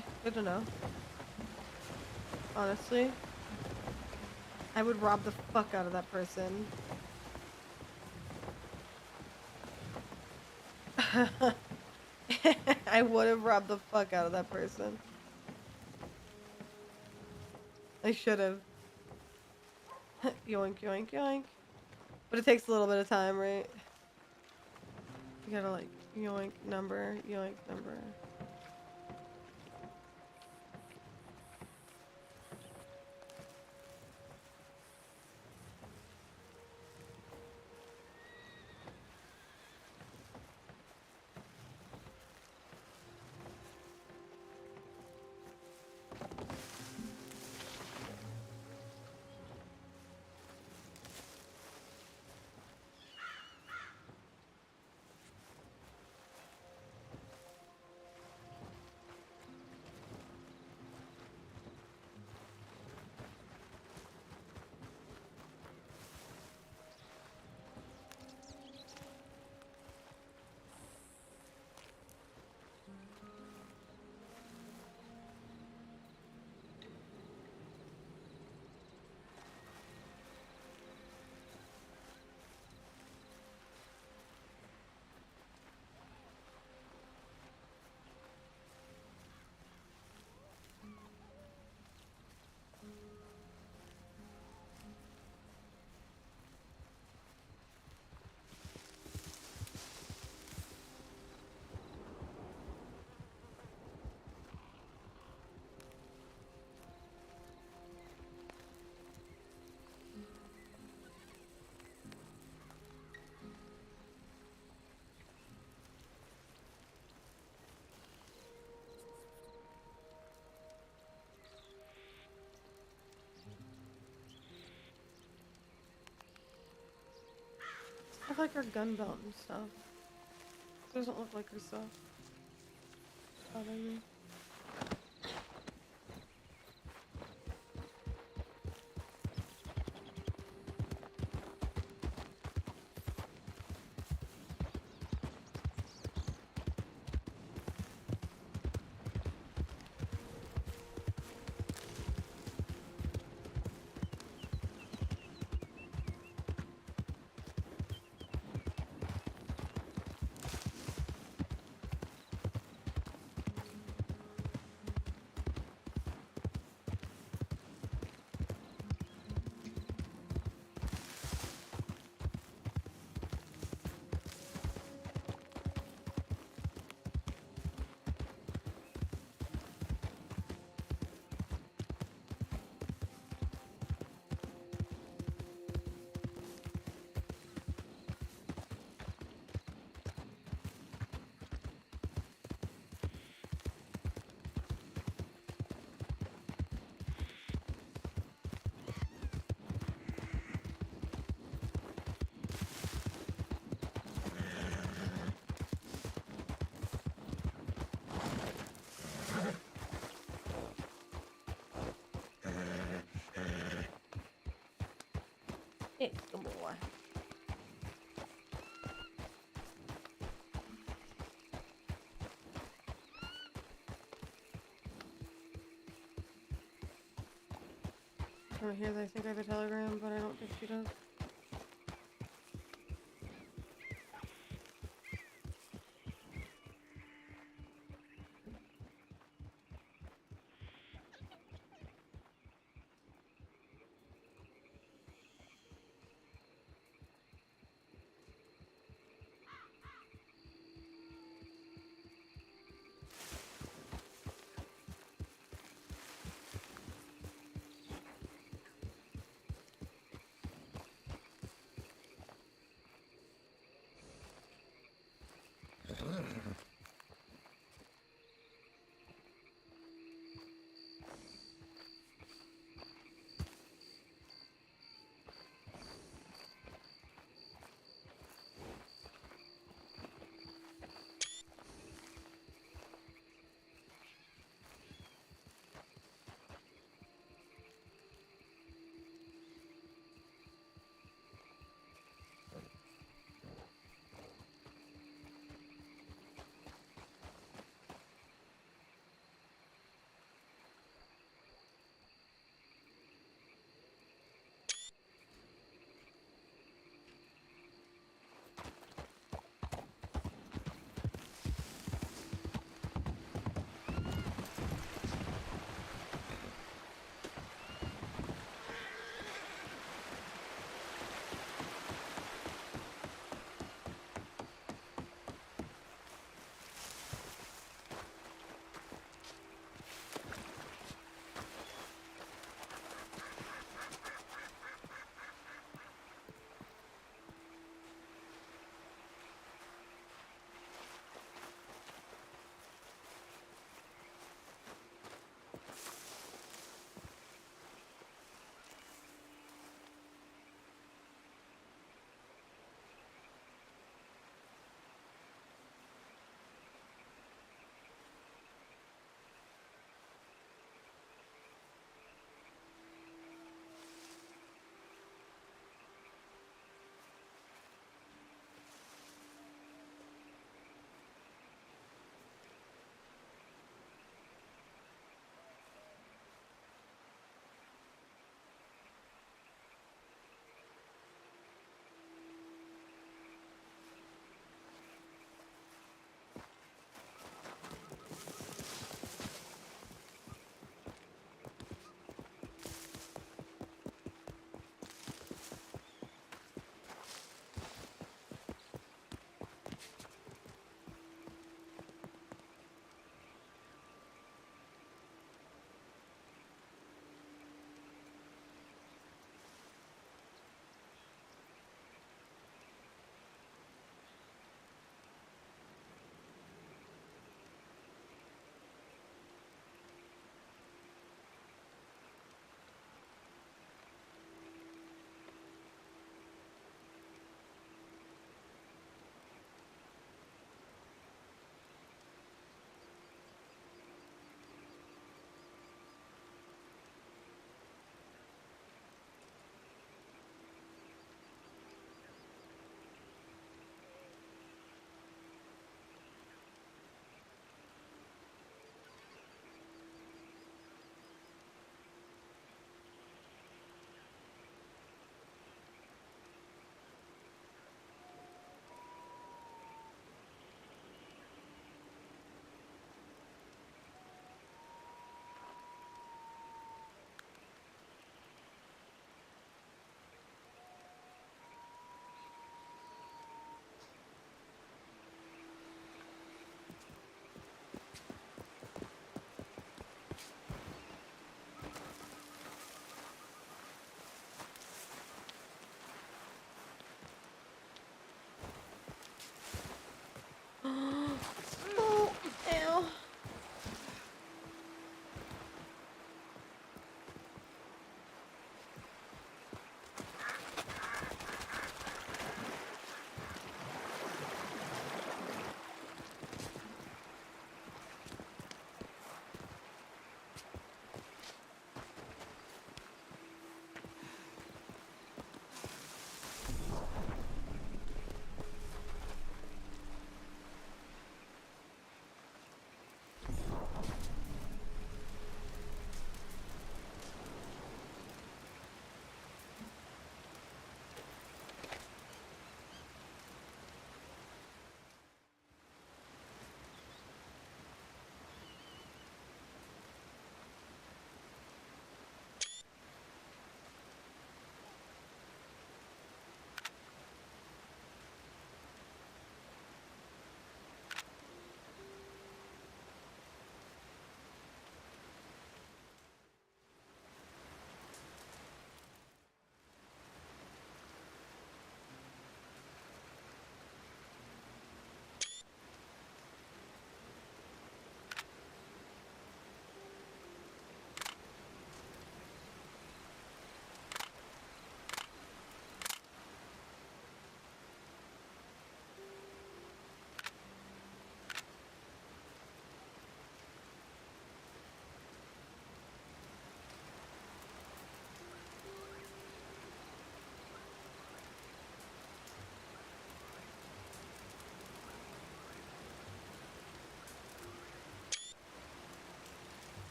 Okay, good to know. Honestly, I would rob the fuck out of that person. I would have robbed the fuck out of that person. I should have. Yoink, yoink, yoink. But it takes a little bit of time, right? You gotta like yoink number, yoink number. I like her gun belt and stuff. Doesn't look like her stuff. Bother me. It's the boy. Oh, here they think I have a telegram, but I don't think she does.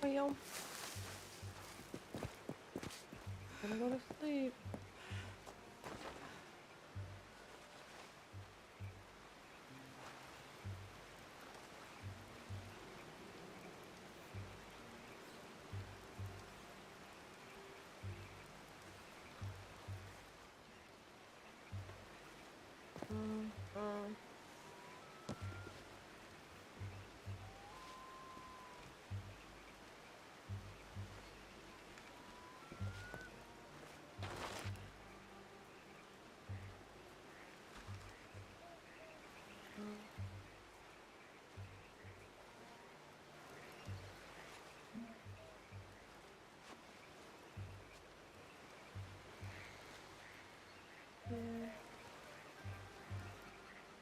Well, gonna go to sleep.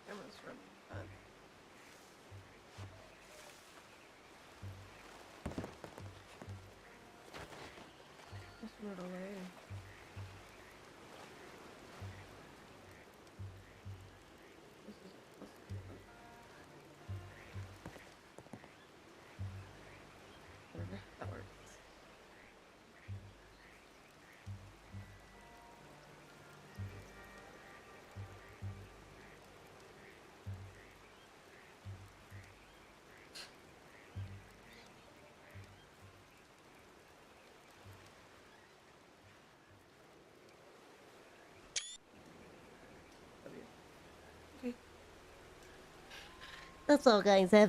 Camera's running, but just run it away. This is whatever. That works. Okay. That's all, guys. Have a